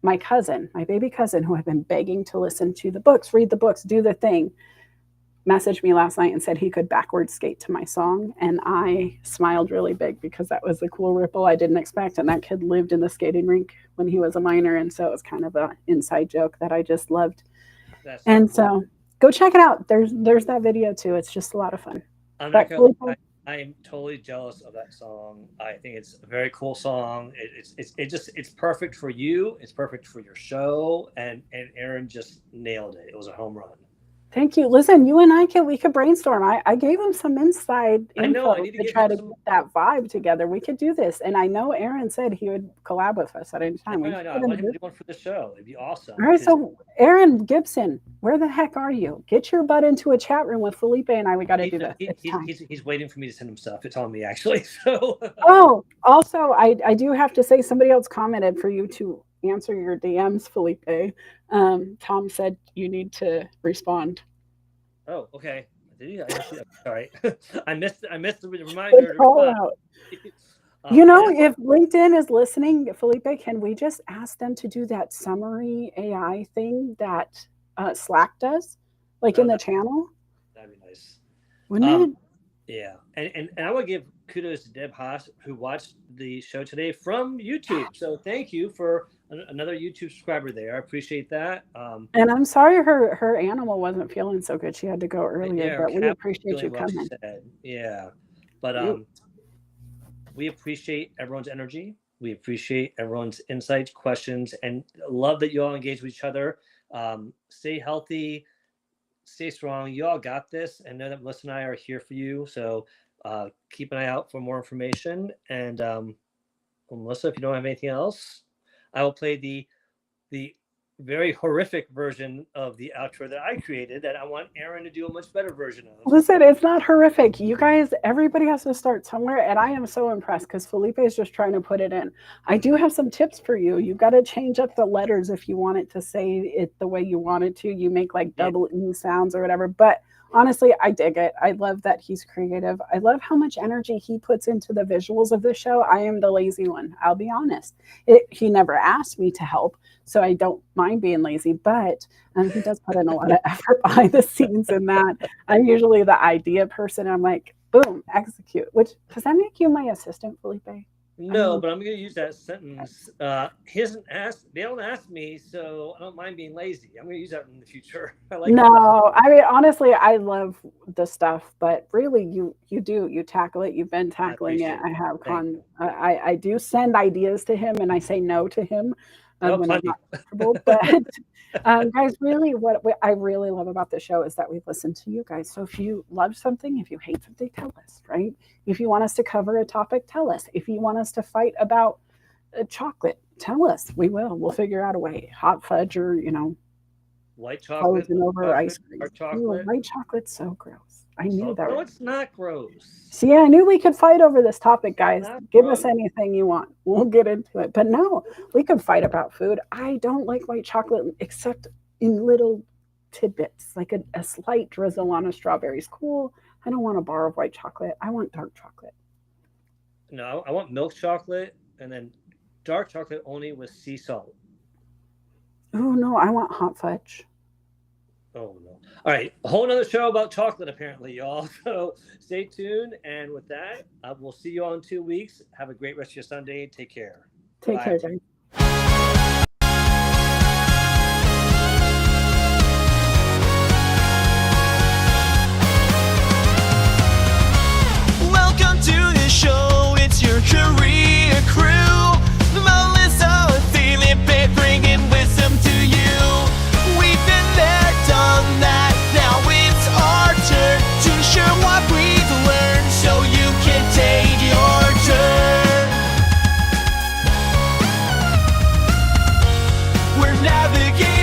my cousin, my baby cousin, who I've been begging to listen to the books, read the books, do the thing, messaged me last night and said he could backward skate to my song. And I smiled really big because that was a cool ripple I didn't expect. And that kid lived in the skating rink when he was a minor. And so it was kind of an inside joke that I just loved. So go check it out. There's that video too. It's just a lot of fun. I'm totally jealous of that song. I think it's a very cool song. It's perfect for you. It's perfect for your show. And Aaron just nailed it. It was a home run. Thank you. Listen, you and we could brainstorm. I gave him some inside info to try to get that vibe together. We could do this. And I know Aaron said he would collab with us at any time. I want him to do one for the show. It'd be awesome. All right. So Aaron Gibson, where the heck are you? Get your butt into a chat room with Felipe and I. We got to do this. He's waiting for me to send him stuff. It's on me, actually. So. Oh, also, I do have to say, somebody else commented for you to answer your DMs, Felipe. Tom said you need to respond. Oh, okay. Sorry, I missed the reminder. If LinkedIn is listening, Felipe, can we just ask them to do that summary AI thing that Slack does, in the channel? That'd be nice. Wouldn't it? Yeah, and I want to give kudos to Deb Haas, who watched the show today from YouTube. So thank you for another YouTube subscriber there. I appreciate that. And I'm sorry her animal wasn't feeling so good. She had to go earlier, but we appreciate you coming. Yeah, but we appreciate everyone's energy. We appreciate everyone's insights, questions, and love that you all engage with each other. Stay healthy. Stay strong. You all got this, and know that Melissa and I are here for you. So keep an eye out for more information. And Melissa, if you don't have anything else, I will play the very horrific version of the outro that I created that I want Aaron to do a much better version of. Listen, it's not horrific. You guys, everybody has to start somewhere. And I am so impressed because Felipe is just trying to put it in. I do have some tips for you. You've got to change up the letters if you want it to say it the way you want it to. You make double E sounds or whatever. But honestly, I dig it. I love that he's creative. I love how much energy he puts into the visuals of the show. I am the lazy one. I'll be honest. He never asked me to help, so I don't mind being lazy, but he does put in a lot of effort behind the scenes in that. I'm usually the idea person. I'm like, boom, execute. Which, does that make you my assistant, Felipe? No, but I'm going to use that sentence. They don't ask me, so I don't mind being lazy. I'm going to use that in the future. Honestly, I love the stuff, but really you tackle it. You've been tackling it. I have I do send ideas to him and I say no to him when I'm not comfortable. But guys, really what I really love about the show is that we listen to you guys. So if you love something, if you hate something, tell us, right? If you want us to cover a topic, tell us. If you want us to fight about chocolate, tell us. We will. We'll figure out a way. Hot fudge or, white chocolate. Over ice cream. Chocolate. White chocolate's so gross. I knew that. No, it's not gross. See, I knew we could fight over this topic, guys. Give us anything you want. We'll get into it. But no, we could fight about food. I don't like white chocolate except in little tidbits, like a slight drizzle on a strawberry is cool. I don't want a bar of white chocolate. I want dark chocolate. No, I want milk chocolate and then dark chocolate only with sea salt. Oh, no, I want hot fudge. Oh, no. All right. A whole nother show about chocolate, apparently, y'all. So stay tuned. And with that, we'll see you all in 2 weeks. Have a great rest of your Sunday. Take care. Take care, guys. navigate